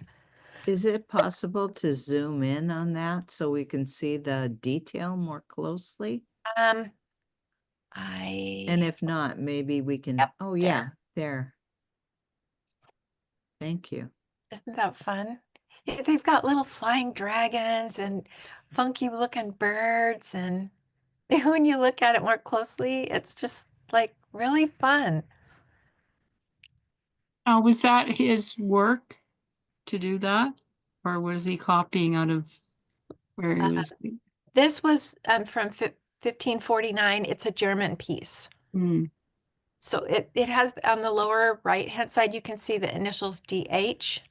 Is it possible to zoom in on that so we can see the detail more closely? Um, And I, if not, maybe we can, yep, oh there. yeah, there. Thank you. Isn't that fun? Yeah, they've got little flying dragons and funky looking birds. And when you look at it more closely, it's just like really fun. Was that his work to do that? Or was he copying out of where he Uh, was? This was from 1549. It's a German piece. Mm. So it has on the lower right-hand side, you can see the initials DH.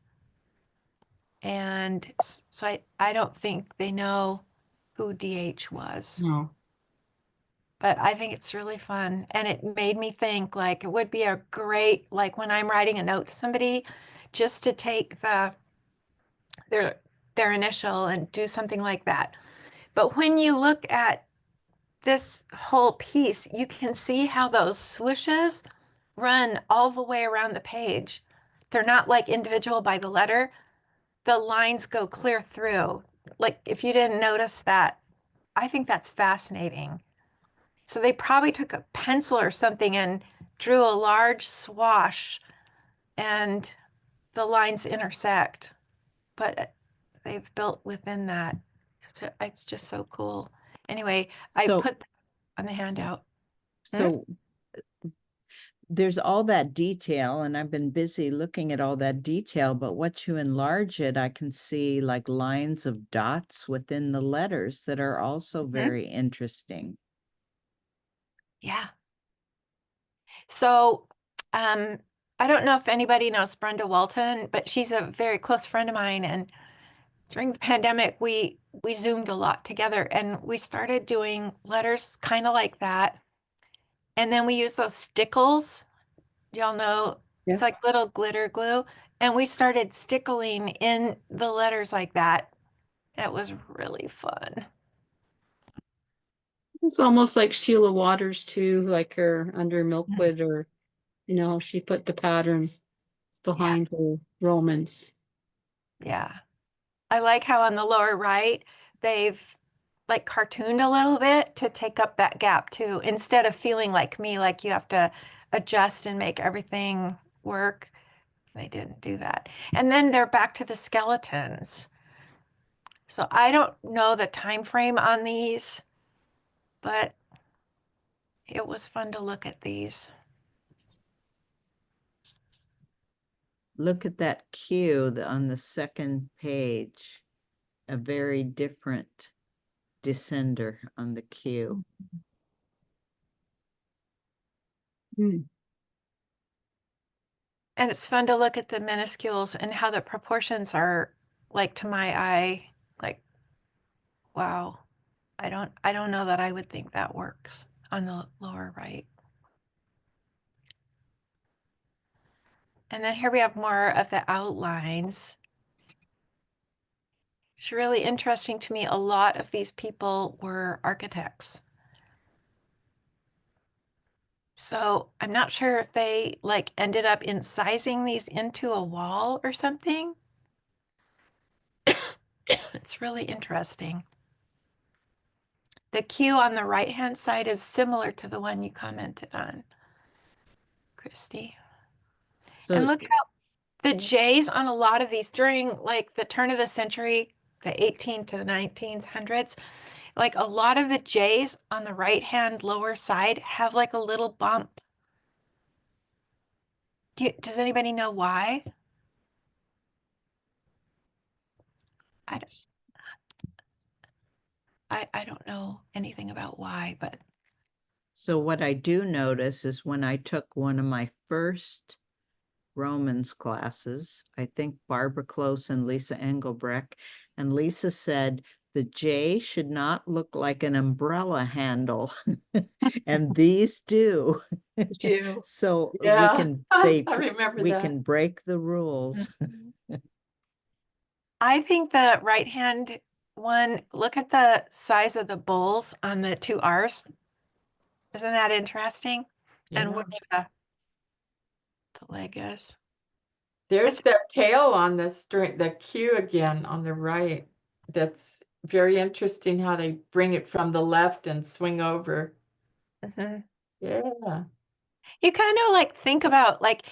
And so I don't think they know who DH was. No. But I think it's really fun. And it made me think like it would be a great, like when I'm writing a note to somebody, just to take their initial and do something like that. But when you look at this whole piece, you can see how those swooshes run all the way around the page. They're not like individual by the letter. The lines go clear through. Like if you didn't notice that, I think that's fascinating. So they probably took a pencil or something and drew a large swash and the lines intersect, but they've built within that. It's just so cool. Anyway, I So- put on the handout. So there's all that detail, and I've been busy looking at all that detail, but once you enlarge it, I can see like lines of dots within the letters that are also very interesting. Yeah. So, I don't know if anybody knows Brenda Walton, but she's a very close friend of mine. And during the pandemic, we Zoomed a lot together and we started doing letters kind of like that. And then we use those stickles. Y'all know it's like little glitter glue. And we started stickling in the letters like that. It was really fun. It's almost like Sheila Waters too, like her under Milkwood, or she put the pattern behind her Romans. Yeah. I like how on the lower right, they've like cartooned a little bit to take up that gap too, instead of feeling like me, like you have to adjust and make everything work. They didn't do that. And then they're back to the skeletons. So I don't know the time frame on these, but it was fun to look at these. Look at that Q on the second page, a very different descender on the Q. Mm. And it's fun to look at the minuscules and how the proportions are like to my eye, like, wow. I don't know that I would think that works on the lower right. And then here we have more of the outlines. It's really interesting to me. A lot of these people were architects. So I'm not sure if they like ended up incising these into a wall or something. It's really interesting. The Q on the right-hand side is similar to the one you commented on, Kristi. So And look how the J's on a lot of these during like the turn of the century, the 18th to the 1900s, like a lot of the J's on the right-hand lower side have like a little bump. Does anybody know why? I don't know anything about why, but So what I do notice is when I took one of my first Romans classes, I think Barbara Close and Lisa Engelbrecht, and Lisa said the J should not look like an umbrella handle, and these do. do. So Yeah, we can I remember we that. can break the rules. I think the right-hand one, look at the size of the bowls on the two R's. Isn't that interesting? And Yeah. where the leg is. There's that tail on the string, the Q again on the right. That's very interesting how they bring it from the left and swing over. Mhm. Yeah. You kind of like think about like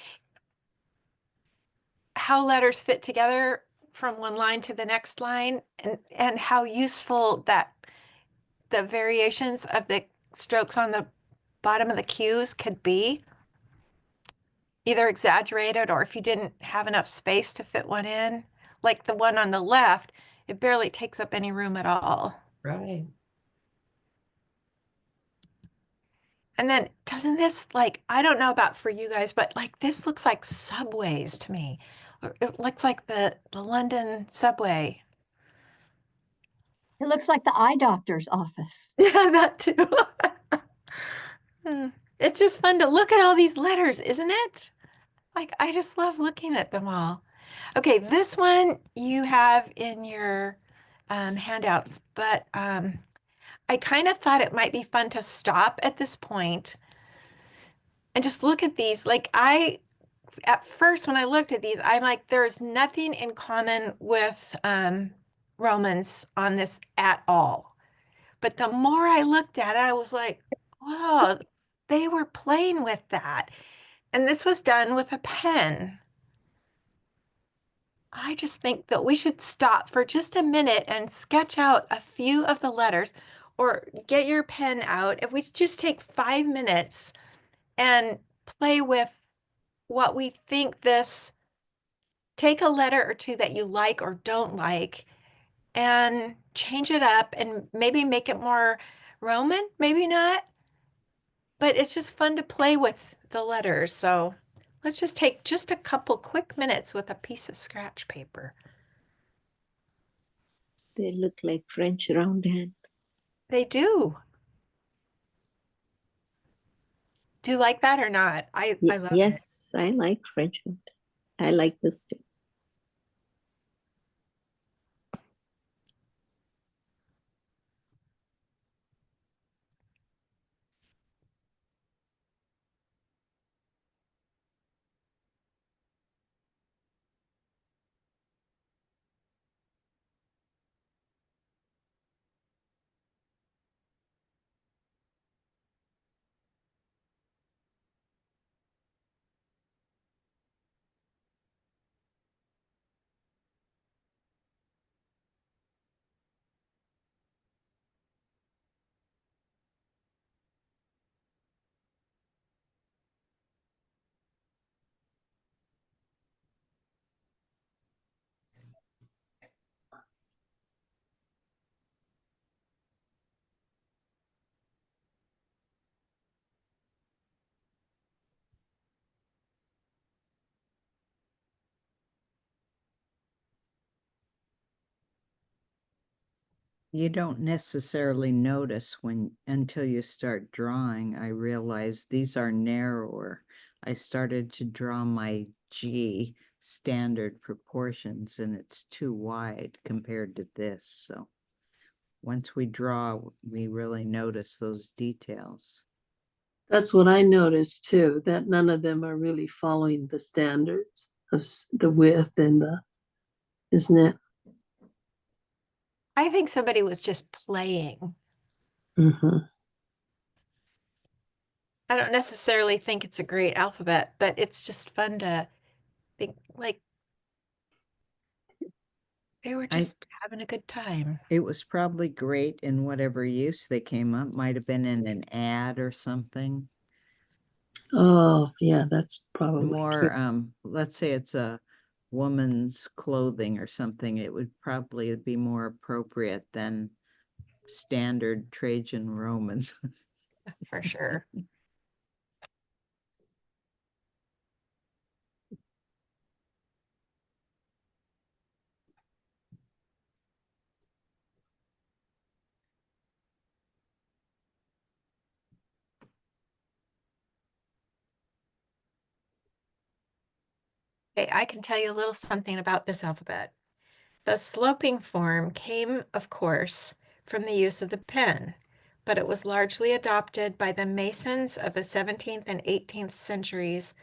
how letters fit together from one line to the next line and how useful that the variations of the strokes on the bottom of the Qs could be. Either exaggerated or if you didn't have enough space to fit one in. Like the one on the left, it barely takes up any room at all. Right. And then doesn't this like, I don't know about for you guys, but like this looks like subways to me. Or it looks like the London subway. It looks like the eye doctor's office. Yeah, that too. It's just fun to look at all these letters, isn't it? Like, I just love looking at them all. Okay, this one you have in your handouts, but I kind of thought it might be fun to stop at this point and just look at these. Like at first, when I looked at these, I'm like, there's nothing in common with Romans on this at all. But the more I looked at it, I was like, wow, they were playing with that. And this was done with a pen. I just think that we should stop for just a minute and sketch out a few of the letters or get your pen out. If we just take 5 minutes and play with what we think this, take a letter or two that you like or don't like and change it up and maybe make it more Roman, maybe not. But it's just fun to play with the letters. So let's just take just a couple quick minutes with a piece of scratch paper. They look like French round hand. They do. Do you like that or not? I love it. Yes, I like French round. I like this too. You don't necessarily notice until you start drawing. I realize these are narrower. I started to draw my G standard proportions and it's too wide compared to this. So once we draw, we really notice those details. That's what I noticed too, that none of them are really following the standards of the width and isn't it? I think somebody was just playing. Mm-hmm. I don't necessarily think it's a great alphabet, but it's just fun to think like they were just having a good time. It was probably great in whatever use they came up. Might have been in an ad or something. Oh, yeah, that's probably More, true. let's say it's a woman's clothing or something, it would probably be more appropriate than standard Trajan Romans. For sure. Okay, I can tell you a little something about this alphabet. The sloping form came, of course, from the use of the pen, but it was largely adopted by the Masons of the 17th and 18th centuries,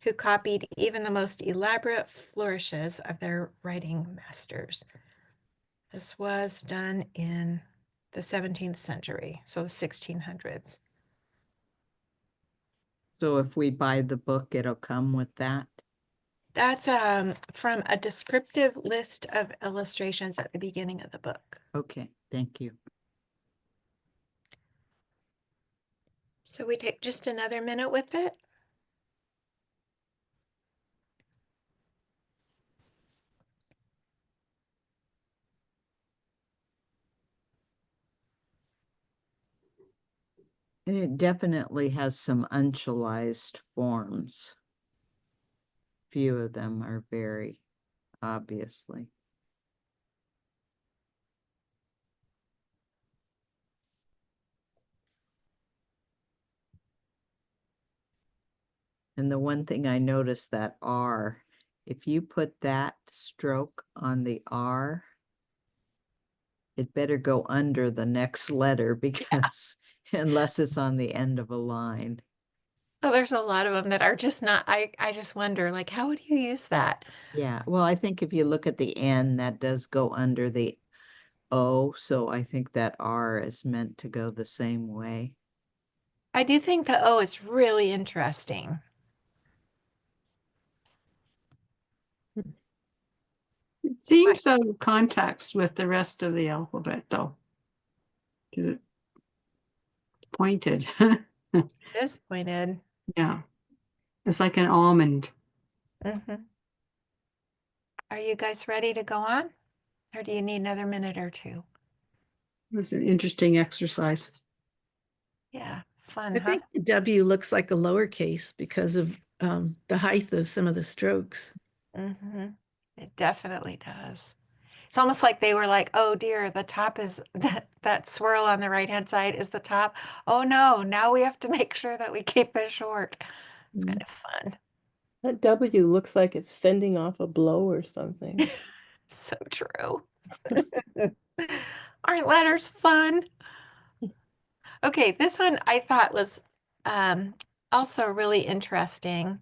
who copied even the most elaborate flourishes of their writing masters. This was done in the 17th century, so the 1600s. So if we buy the book, it'll come with that? That's from a descriptive list of illustrations at the beginning of the book. Okay, thank you. So we take just another minute with it. And it definitely has some uncialized forms. Few of them are very obviously. And the one thing I noticed, that R, if you put that stroke on the R, it better go under the next letter because unless it's on the end of a line. Oh, there's a lot of them that are just not, I just wonder, like, how would you use that? Yeah, well, I think if you look at the N, that does go under the O, so I think that R is meant to go the same way. I do think the O is really interesting. It seems out of context with the rest of the alphabet, though. Because it pointed. Disappointed. Yeah. It's like an almond. Mm-hmm. Are you guys ready to go on? Or do you need another minute or two? It was an interesting exercise. Yeah, fun, I huh? think the W looks like a lowercase because of the height of some of the strokes. Mm-hmm. It definitely does. It's almost like they were like, oh dear, the top is that swirl on the right-hand side is the top. Oh no, now we have to make sure that we keep it short. It's kind of fun. That W looks like it's fending off a blow or something. So true. Aren't letters fun? Okay, this one I thought was also really interesting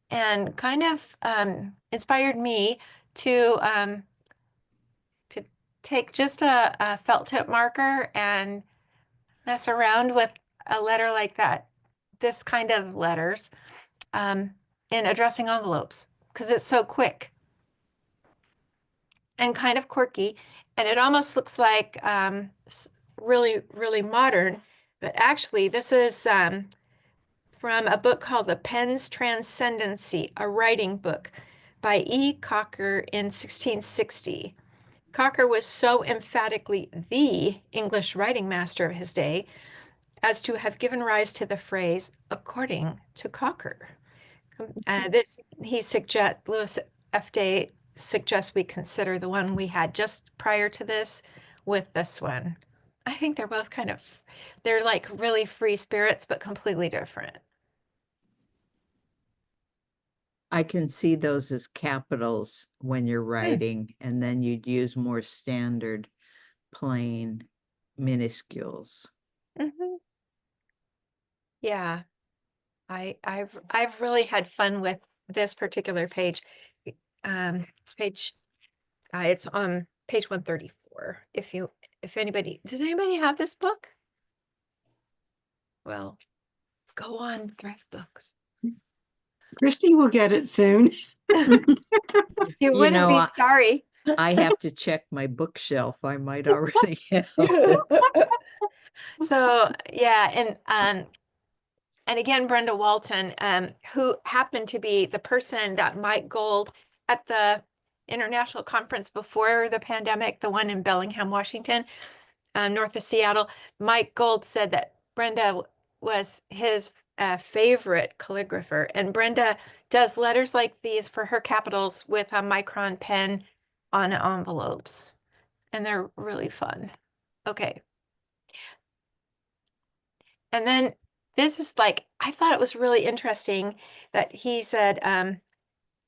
and kind of inspired me to take just a felt tip marker and mess around with a letter like that, this kind of letters, in addressing envelopes because it's so quick and kind of quirky. And it almost looks like really, really modern. But actually, this is from a book called The Pen's Transcendency, a writing book by E. Cocker in 1660. Cocker was so emphatically the English writing master of his day as to have given rise to the phrase, according to Cocker. Lewis F. Day suggests we consider the one we had just prior to this with this one. I think they're both they're like really free spirits, but completely different. I can see those as capitals when you're writing, and then you'd use more standard plain minuscules. Mm-hmm. Yeah, I've really had fun with this particular page. It's on page 134. If anybody, does anybody have this book? Well, go on thrift books. Kristi will get it soon. You wouldn't be sorry. I have to check my bookshelf. I might already have it. So yeah, and again, Brenda Walton, who happened to be the person that Mike Gold at the international conference before the pandemic, the one in Bellingham, Washington, north of Seattle. Mike Gold said that Brenda was his favorite calligrapher, and Brenda does letters like these for her capitals with a micron pen on envelopes, and they're really fun. Okay. And then this is like, I thought it was really interesting that he said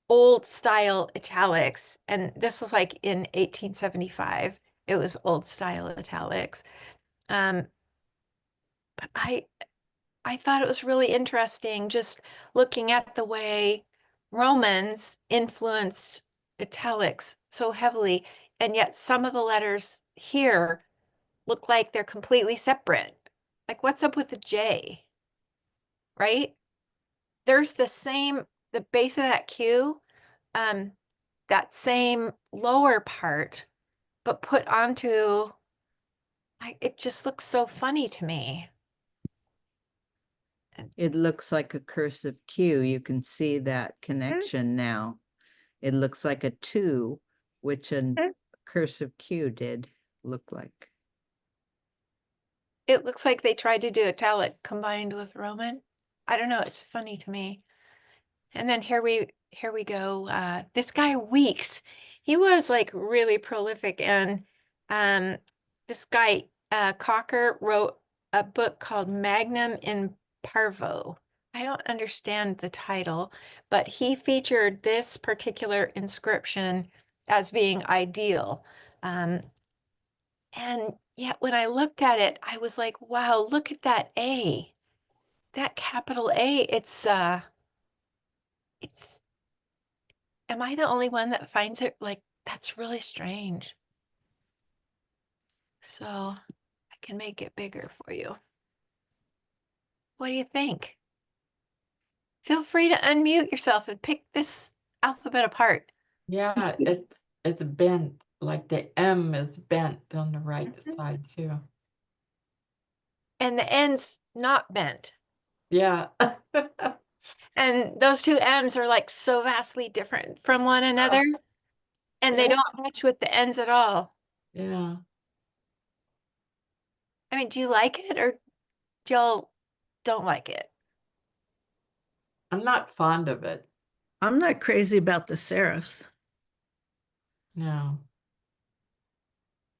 old style italics. And this was like in 1875. It was old style italics. But I thought it was really interesting just looking at the way Romans influenced italics so heavily. And yet some of the letters here look like they're completely separate. Like, what's up with the J? Right? There's the base of that Q, that same lower part, but put onto, it just looks so funny to me. It looks like a cursive Q. You can see that connection now. It looks like a 2, which a cursive Q did look like. It looks like they tried to do italic combined with Roman. I don't know, it's funny to me. And then here we go. This guy Weeks, he was like really prolific, and this guy Cocker wrote a book called Magnum in Parvo. I don't understand the title, but he featured this particular inscription as being ideal. And yet when I looked at it, I was like, wow, look at that A. That capital A, it's am I the only one that finds it like that's really strange? So I can make it bigger for you. What do you think? Feel free to unmute yourself and pick this alphabet apart. Yeah, it's bent, like the M is bent on the right Mhm. side too. And the end's not bent. Yeah. And those two M's are like so vastly different from one another. And they Yeah. don't match with the ends at all. Yeah. I mean, do you like it or do y'all don't like it? I'm not fond of it. I'm not crazy about the serifs. No.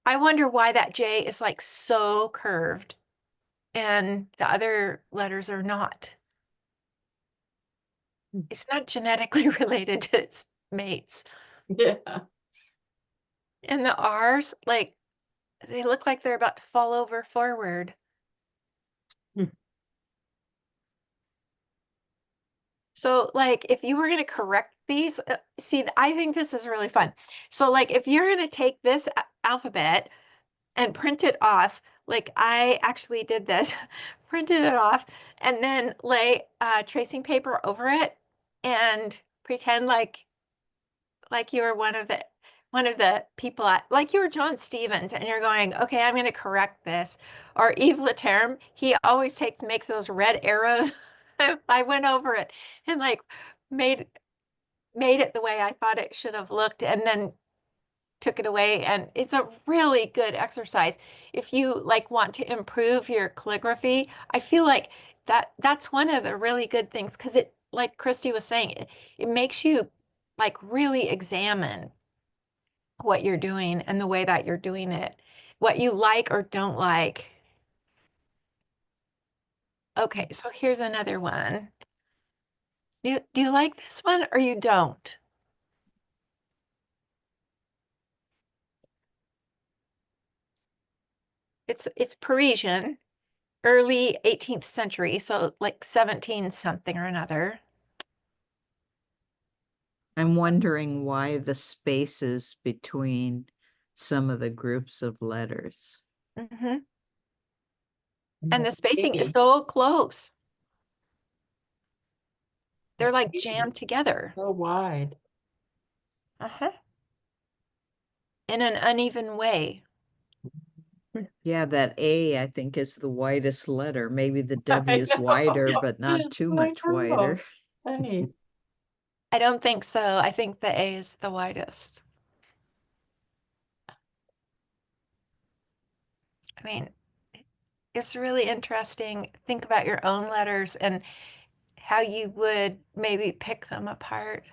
I wonder why that J is like so curved and the other letters are not. It's not genetically related to its mates. Yeah. And the R's, like, they look like they're about to fall over forward. Hmm. So, like, if you were going to correct these, see, I think this is really fun. So, like, if you're going to take this alphabet and print it off, like I actually did this, printed it off, and then lay tracing paper over it and pretend like you were one of the people like you were John Stevens and you're going, okay, I'm going to correct this. Or Yves Leterme, he always makes those red arrows. I went over it and like made it the way I thought it should have looked and then took it away. And it's a really good exercise. If you like want to improve your calligraphy, I feel like that's one of the really good things because it, like Kristi was saying, it makes you like really examine what you're doing and the way that you're doing it, what you like or don't like. Okay, so here's another one. Do you like this one or you don't? It's Parisian, early 18th century, so like 17 something or another. I'm wondering why the spaces between some of the groups of letters. Mhm. And the spacing is Maybe. so close. They're like Maybe. jammed together. So wide. Uh-huh. In an uneven way. Yeah, that A, I think, is the widest letter. Maybe the I W is know. wider, but not too I much know. wider. Funny. I don't think so. I think the A is the widest. I mean, it's really interesting. Think about your own letters and how you would maybe pick them apart.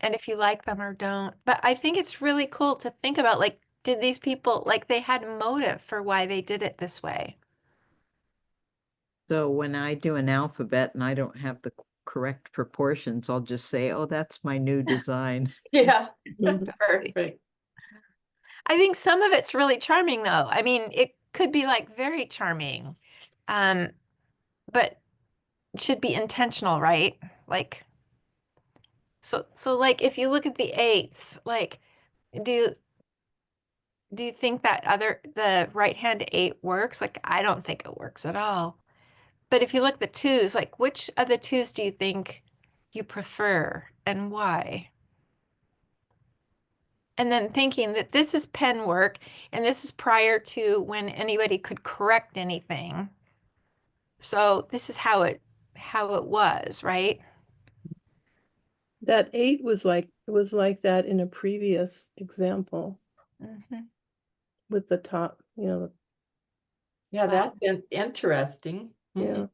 And if you like them or don't. But I think it's really cool to think about, like, did these people, like, they had motive for why they did it this way? So when I do an alphabet and I don't have the correct proportions, I'll just say, oh, that's my new design. Yeah. Mhm. Perfect. I think some of it's really charming, though. I mean, it could be like very charming, but it should be intentional, right? Like, so like if you look at the eights, like, do you think that the right hand eight works? Like, I don't think it works at all. But if you look at the twos, like, which of the twos do you think you prefer and why? And then thinking that this is pen work and this is prior to when anybody could correct anything. So this is how it was, right? That 8 was like that in a previous example Mhm. with the top, Yeah, Wow. that's interesting. yeah.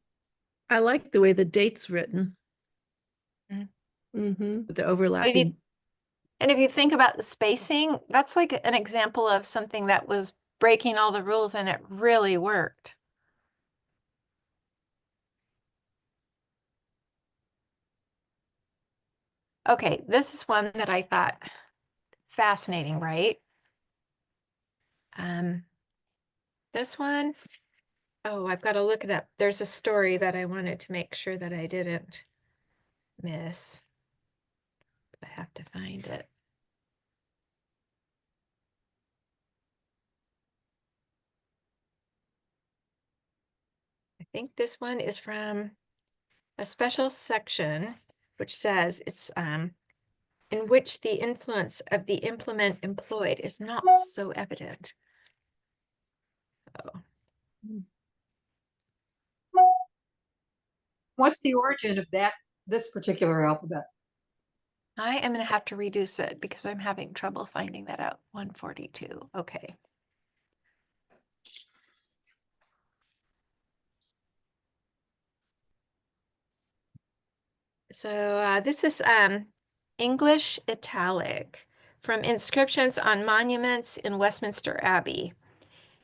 I like the way the date's written, Mm-hmm. with the So overlapping. if you think about the spacing, that's like an example of something that was breaking all the rules and it really worked. Okay, this is one that I thought fascinating, right? This one, oh, I've got to look it up. There's a story that I wanted to make sure that I didn't miss. I have to find it. I think this one is from a special section which says it's in which the influence of the implement employed is not so evident. What's the origin of this particular alphabet? I am going to have to reduce it because I'm having trouble finding that out. 142. Okay. So this is English italic from inscriptions on monuments in Westminster Abbey.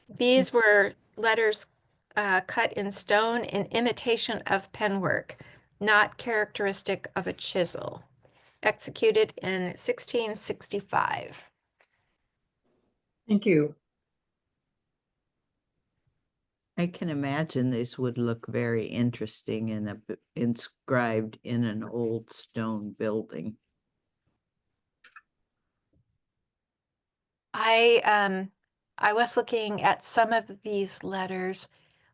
These were letters cut in stone in imitation of penwork, not characteristic of a chisel, executed in 1665. Thank you. I can imagine these would look very interesting inscribed in an old stone building. I was looking at some of these letters,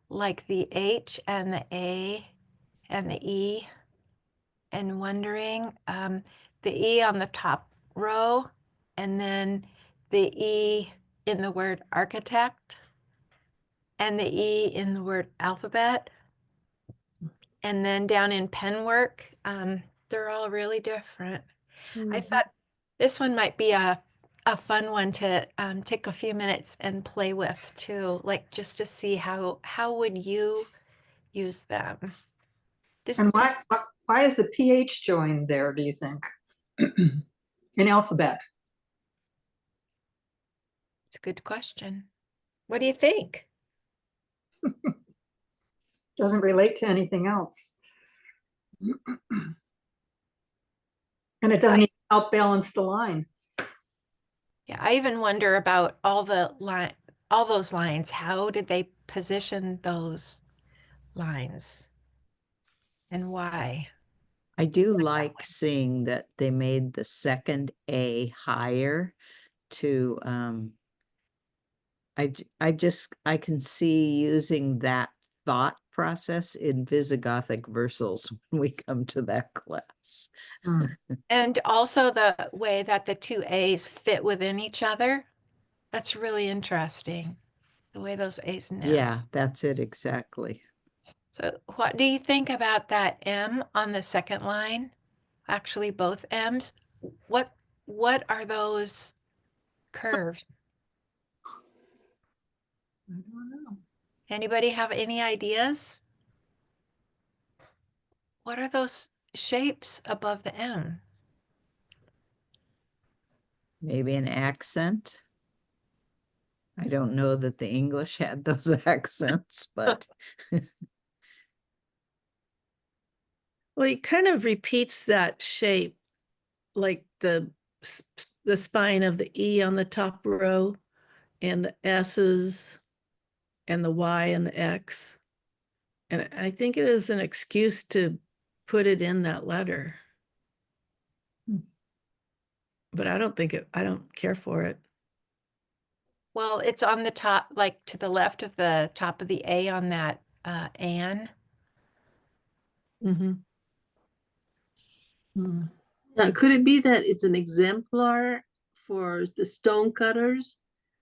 like the H and the A and the E, and wondering the E on the top row, and then the E in the word architect, and the E in the word alphabet, and then down in penwork, they're all really different. I thought this one might be a fun one to take a few minutes and play with too, like just to see how would you use them. And why is the PH joined there, do you think? In alphabet. It's a good question. What do you think? Doesn't relate to anything else. And it doesn't even help balance the line. Yeah, I even wonder about all those lines. How did they position those lines? And why? I do like seeing that they made the second A higher to I can see using that thought process in Visigothic versals when we come to that class. And also the way that the two A's fit within each other. That's really interesting. The way those A's nest. Yeah, that's it exactly. So what do you think about that M on the second line? Actually, both M's. What are those curves? I don't know. Anybody have any ideas? What are those shapes above the M? Maybe an accent. I don't know that the English had those accents, but Well, it kind of repeats that shape, like the spine of the E on the top row, and the S's, and the Y and the X. And I think it was an excuse to put it in that letter. But I don't care for it. Well, it's on the top, like to the left of the top of the A on that Anne. Mm-hmm. Now, could it be that it's an exemplar for the stone cutters?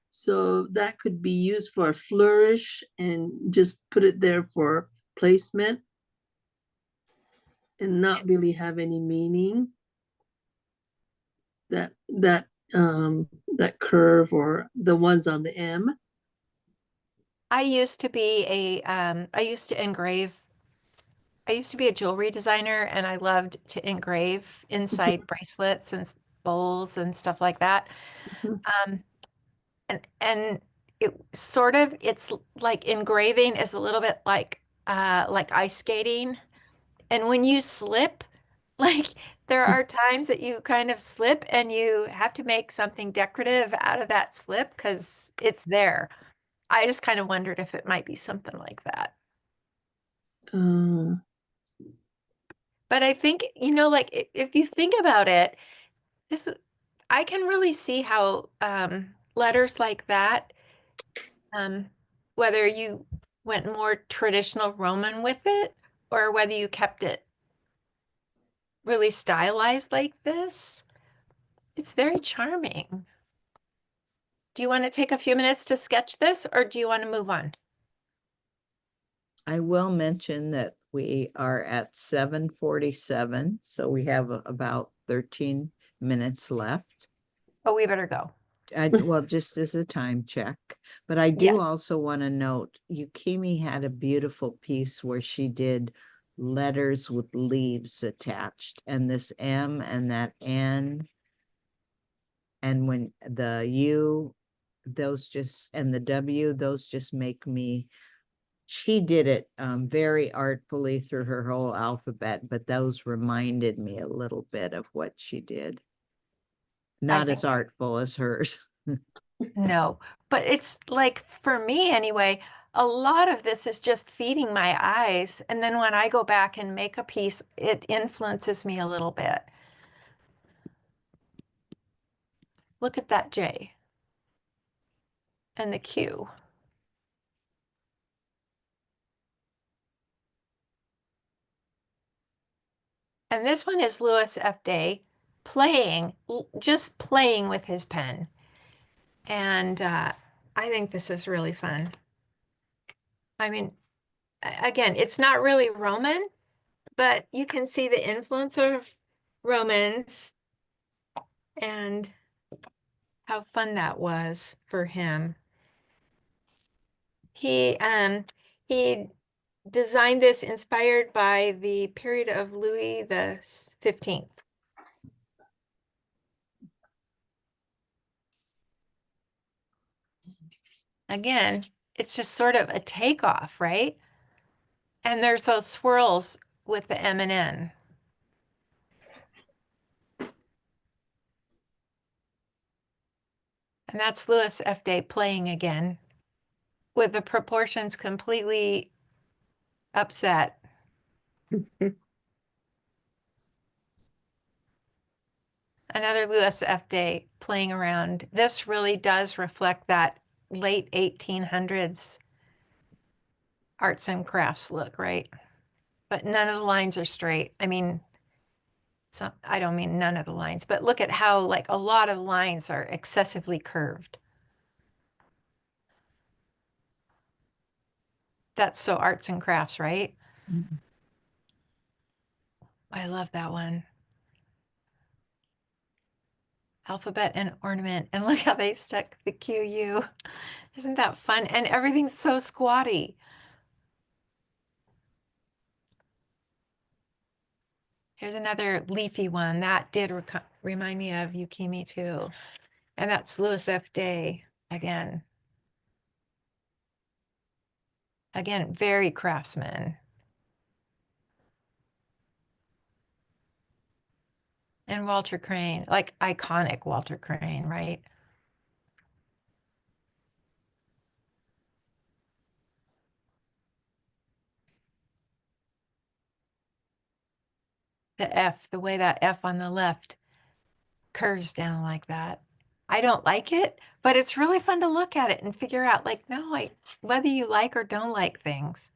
So that could be used for a flourish and just put it there for placement and not really have any meaning. That curve or the ones on the M. I used to be a jewelry designer, and I loved to engrave inside bracelets and bowls and stuff like that. And it's like engraving is a little bit like ice skating. And when you slip, Like there are times that you kind of slip and you have to make something decorative out of that slip because it's there. I just kind of wondered if it might be something like that. Uh, But I think, like if you think about it, this I can really see how letters like that, um, whether you went more traditional Roman with it or whether you kept it really stylized like this, it's very charming. Do you want to take a few minutes to sketch this or do you want to move on? I will mention that we are at 7:47, so we have about 13 minutes left. Oh, we better go. Well, just as a time check, but I do also want to note, Yukimi had a beautiful piece where she did letters with leaves attached, and this M and that N, and when the U, those just, and the W, those just make me, she did it very artfully through her whole alphabet, but those reminded me a little bit of what she did. Not as artful as hers. No, but it's like for me anyway, a lot of this is just feeding my eyes. And then when I go back and make a piece, it influences me a little bit. Look at that J and the Q. And this one is Louis F. Day just playing with his pen. And I think this is really fun. I mean, again, it's not really Roman, but you can see the influence of Romans and how fun that was for him. He designed this inspired by the period of Louis the 15th. Again, it's just sort of a takeoff, right? And there's those swirls with the M and N. And that's Louis F. Day playing again with the proportions completely upset. Another Louis F. Day playing around. This really does reflect that late 1800s arts and crafts look, right? But none of the lines are straight. I mean, I don't mean none of the lines, but look at how like a lot of lines are excessively curved. That's so arts and crafts, right? Mhm. I love that one. Alphabet and ornament. And look how they stuck the QU. Isn't that fun? And everything's so squatty. Here's another leafy one. That did remind me of Yukimi too. And that's Louis F. Day again. Again, very craftsman. And Walter Crane, like iconic Walter Crane, right? The F, the way that F on the left curves down like that. I don't like it, but it's really fun to look at it and figure out like, no, whether you like or don't like things.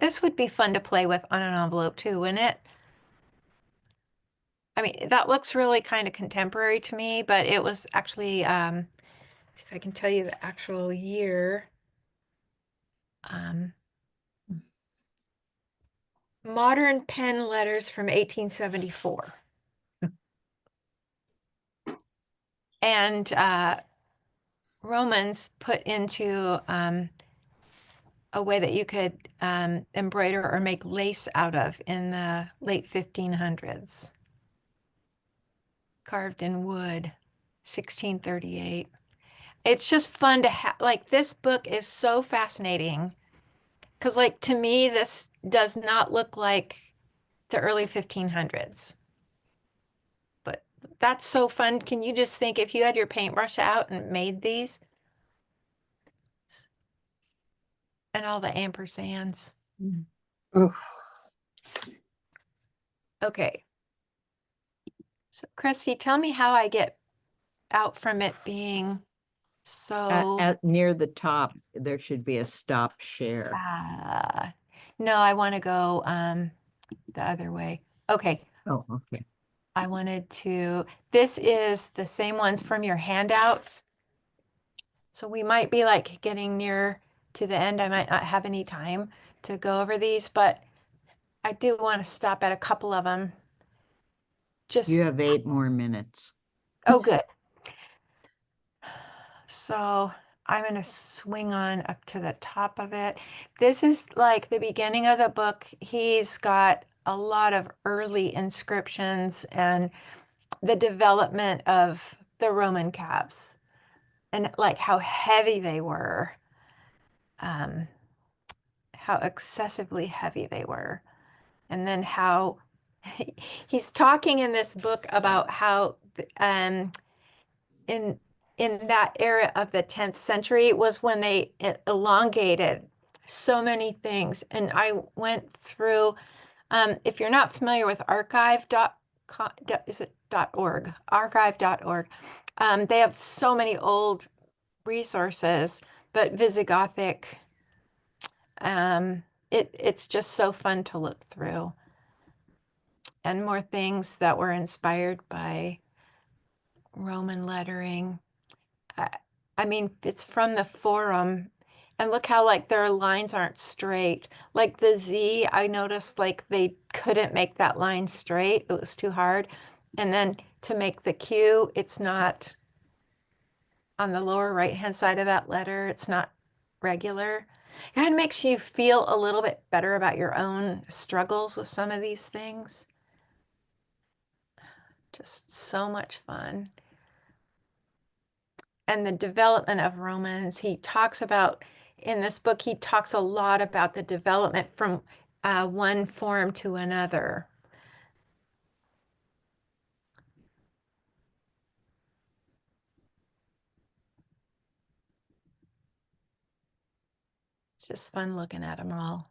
This would be fun to play with on an envelope too, wouldn't it? I mean, that looks really kind of contemporary to me, but it was actually, see if I can tell you the actual year. Modern pen letters from 1874. And Romans put into a way that you could embroider or make lace out of in the late 1500s. Carved in wood, 1638. It's just fun to have, like, this book is so fascinating because, like, to me, this does not look like the early 1500s. But that's so fun. Can you just think if you had your paintbrush out and made these? And all the ampersands. Oh, Okay. So Kristi, tell me how I get out from it being so, Near the top, there should be a stop share. no, I want to go the other way. Okay. Oh, okay. I wanted to, this is the same ones from your handouts. So we might be like getting near to the end. I might not have any time to go over these, but I do want to stop at a couple of them. Just, You have 8 more minutes. oh, good. So I'm going to swing on up to the top of it. This is like the beginning of the book. He's got a lot of early inscriptions and the development of the Roman caps and like how heavy they were, how excessively heavy they were. And then how he's talking in this book about how in that era of the 10th century was when they elongated so many things. And I went through, if you're not familiar with archive.com, is it .org? Archive.org. They have so many old resources, but Visigothic, it's just so fun to look through. And more things that were inspired by Roman lettering. I mean, it's from the forum. And look how like their lines aren't straight. Like the Z, I noticed like they couldn't make that line straight. It was too hard. And then to make the Q, it's not on the lower right-hand side of that letter. It's not regular. It kind of makes you feel a little bit better about your own struggles with some of these things. Just so much fun. And the development of Romans, he talks about, in this book, he talks a lot about the development from one form to another. It's just fun looking at them all.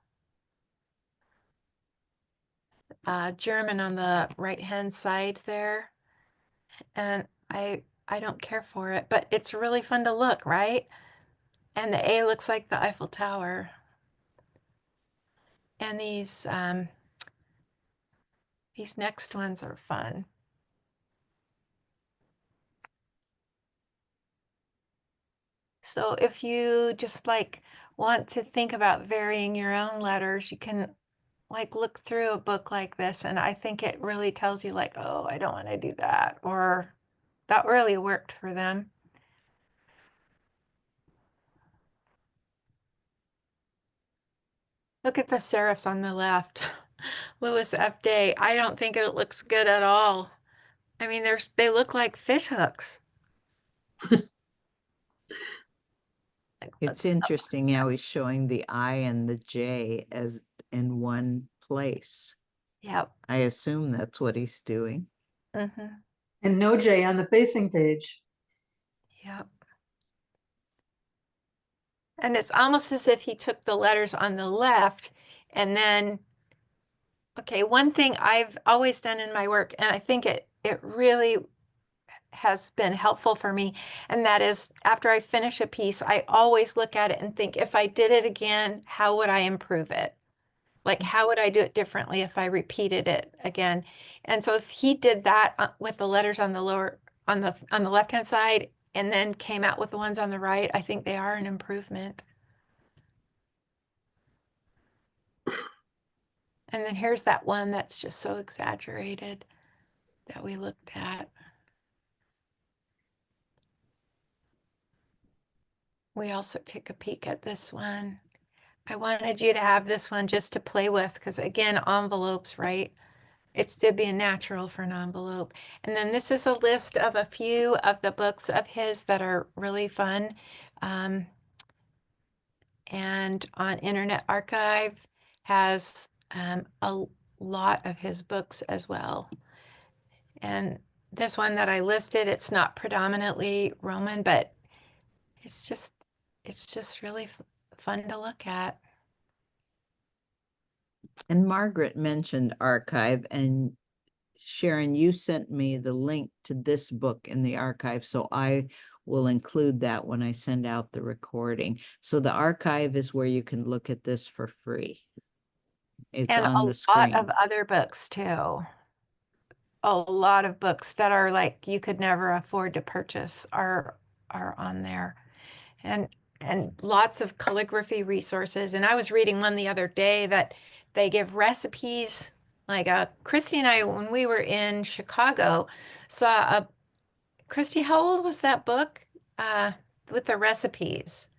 German on the right-hand side there. And I don't care for it, but it's really fun to look, right? And the A looks like the Eiffel Tower. And these next ones are fun. So if you just like want to think about varying your own letters, you can like look through a book like this, and I think it really tells you like, oh, I don't want to do that, or that really worked for them. Look at the serifs on the left. Louis F. Day. I don't think it looks good at all. I mean, they look like fish hooks. It's interesting how he's showing the I and the J as in one place. Yep. I assume that's what he's doing. Mm-hmm. and no J on the facing page. Yep. And it's almost as if he took the letters on the left and then, okay, one thing I've always done in my work, and I think it really has been helpful for me, and that is after I finish a piece, I always look at it and think, if I did it again, how would I improve it? Like, how would I do it differently if I repeated it again? And so if he did that with the letters on the lower, on the left-hand side, and then came out with the ones on the right, I think they are an improvement. And then here's that one that's just so exaggerated that we looked at. We also took a peek at this one. I wanted you to have this one just to play with, because again, envelopes, right? It's to be a natural for an envelope. And then this is a list of a few of the books of his that are really fun. And on Internet Archive has lot of his books as well. And this one that I listed, it's not predominantly Roman, but it's just really fun to look at. And Margaret mentioned archive, and Sharon, you sent me the link to this book in the archive, so I will include that when I send out the recording. So the archive is where you can look at this for free. It's And on a the screen. lot of other books too. A lot of books that are like you could never afford to purchase are on there. And lots of calligraphy resources. And I was reading one the other day that they give recipes. Like Kristi and I, when we were in Chicago, saw a Kristi, how old was that book with the recipes?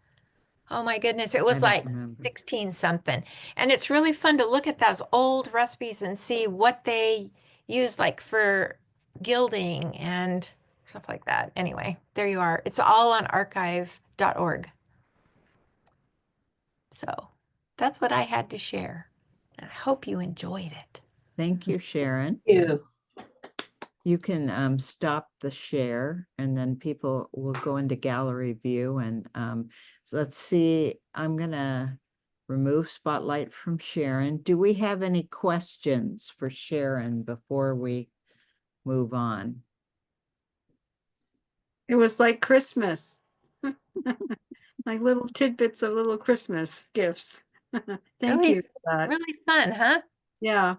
Oh my goodness, it was don't like remember. 16 something. And it's really fun to look at those old recipes and see what they use like for gilding and stuff like that. Anyway, there you are. It's all on archive.org. So that's what I had to share. I hope you enjoyed it. Thank you, Sharon. You. You can stop the share, and then people will go into gallery view. And so let's see, I'm gonna remove spotlight from Sharon. Do we have any questions for Sharon before we move on? It was like Christmas. Like little tidbits of little Christmas gifts. Thank Really, you for that. really fun, huh? Yeah.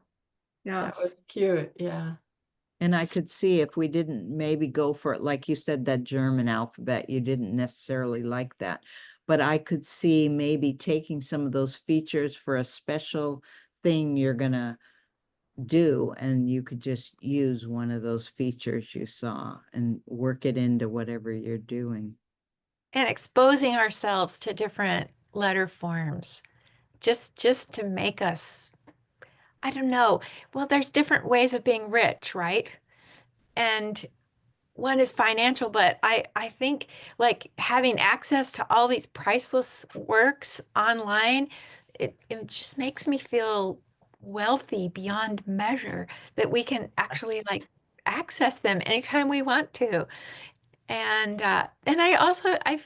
That Yes. was cute. Yeah. And I could see if we didn't maybe go for it, like you said, that German alphabet, you didn't necessarily like that. But I could see maybe taking some of those features for a special thing you're gonna do, and you could just use one of those features you saw and work it into whatever you're doing. And exposing ourselves to different letter forms, just to make us, I don't know. Well, there's different ways of being rich, right? And one is financial, but I think like having access to all these priceless works online, it just makes me feel wealthy beyond measure that we can actually like access them anytime we want to. And I also I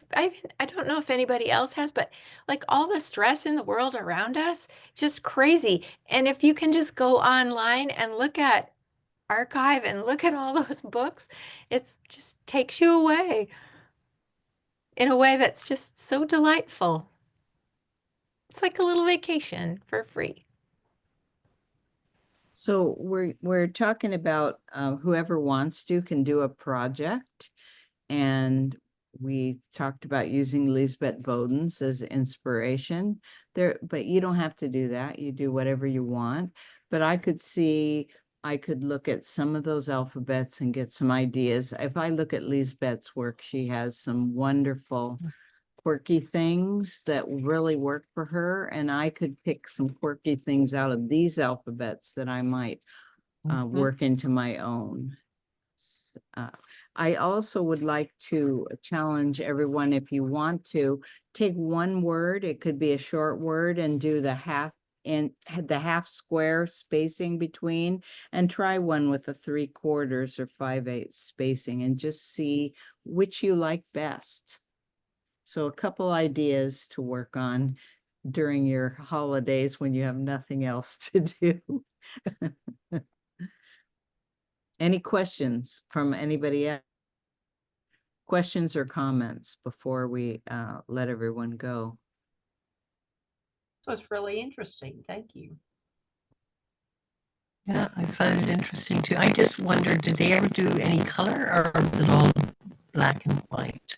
don't know if anybody else has, but like all the stress in the world around us, just crazy. And if you can just go online and look at archive and look at all those books, it's just takes you away in a way that's just so delightful. It's like a little vacation for free. So we're talking about whoever wants to can do a project, and we talked about using Liesbet Boudens as inspiration there, but you don't have to do that. You do whatever you want. But I could see, I could look at some of those alphabets and get some ideas. If I look at Liesbet's work, she has some wonderful quirky things that really work for her, and I could pick some quirky things out of these alphabets that I might work into my own. I also would like to challenge everyone, if you want to, take one word, it could be a short word, and do the half square spacing between, and try one with a 3/4 or 5/8 spacing, and just see which you like best. So a couple ideas to work on during your holidays when you have nothing else to do. Any questions from anybody else? Questions or comments before we let everyone go? So it's really interesting. Thank you. Yeah, I found it interesting too. I just wondered, did they ever do any color, or is it all black and white?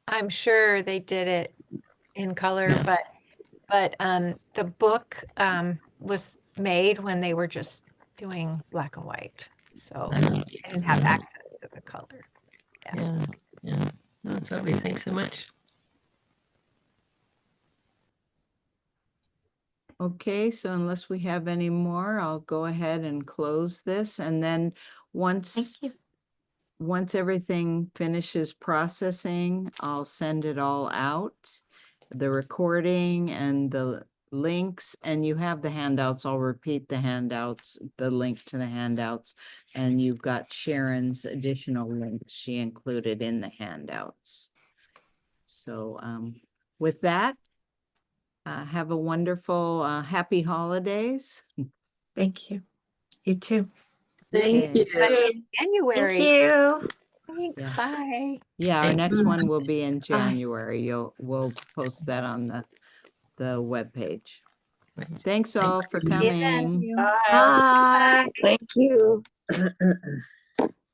I'm sure they did it in color, Yeah. but the book was made when they were just doing black and white. So I didn't have access to the color. Yeah. That's lovely. Thanks so much. Okay, so unless we have any more, I'll go ahead and close this, and then once everything finishes processing, I'll send it all out, the recording and the links, and you have the handouts. I'll repeat the handouts, the link to the handouts, and you've got Sharon's additional links she included in the handouts. So with that, have a wonderful, happy holidays. Thank you. You too. Thank Okay. you. January. Thank you. Thanks, Yeah. bye. Yeah, our Thank next you. one will be in January. We'll post that on the webpage. Right. Thanks all for See you then. coming. Bye. Bye. Thank you.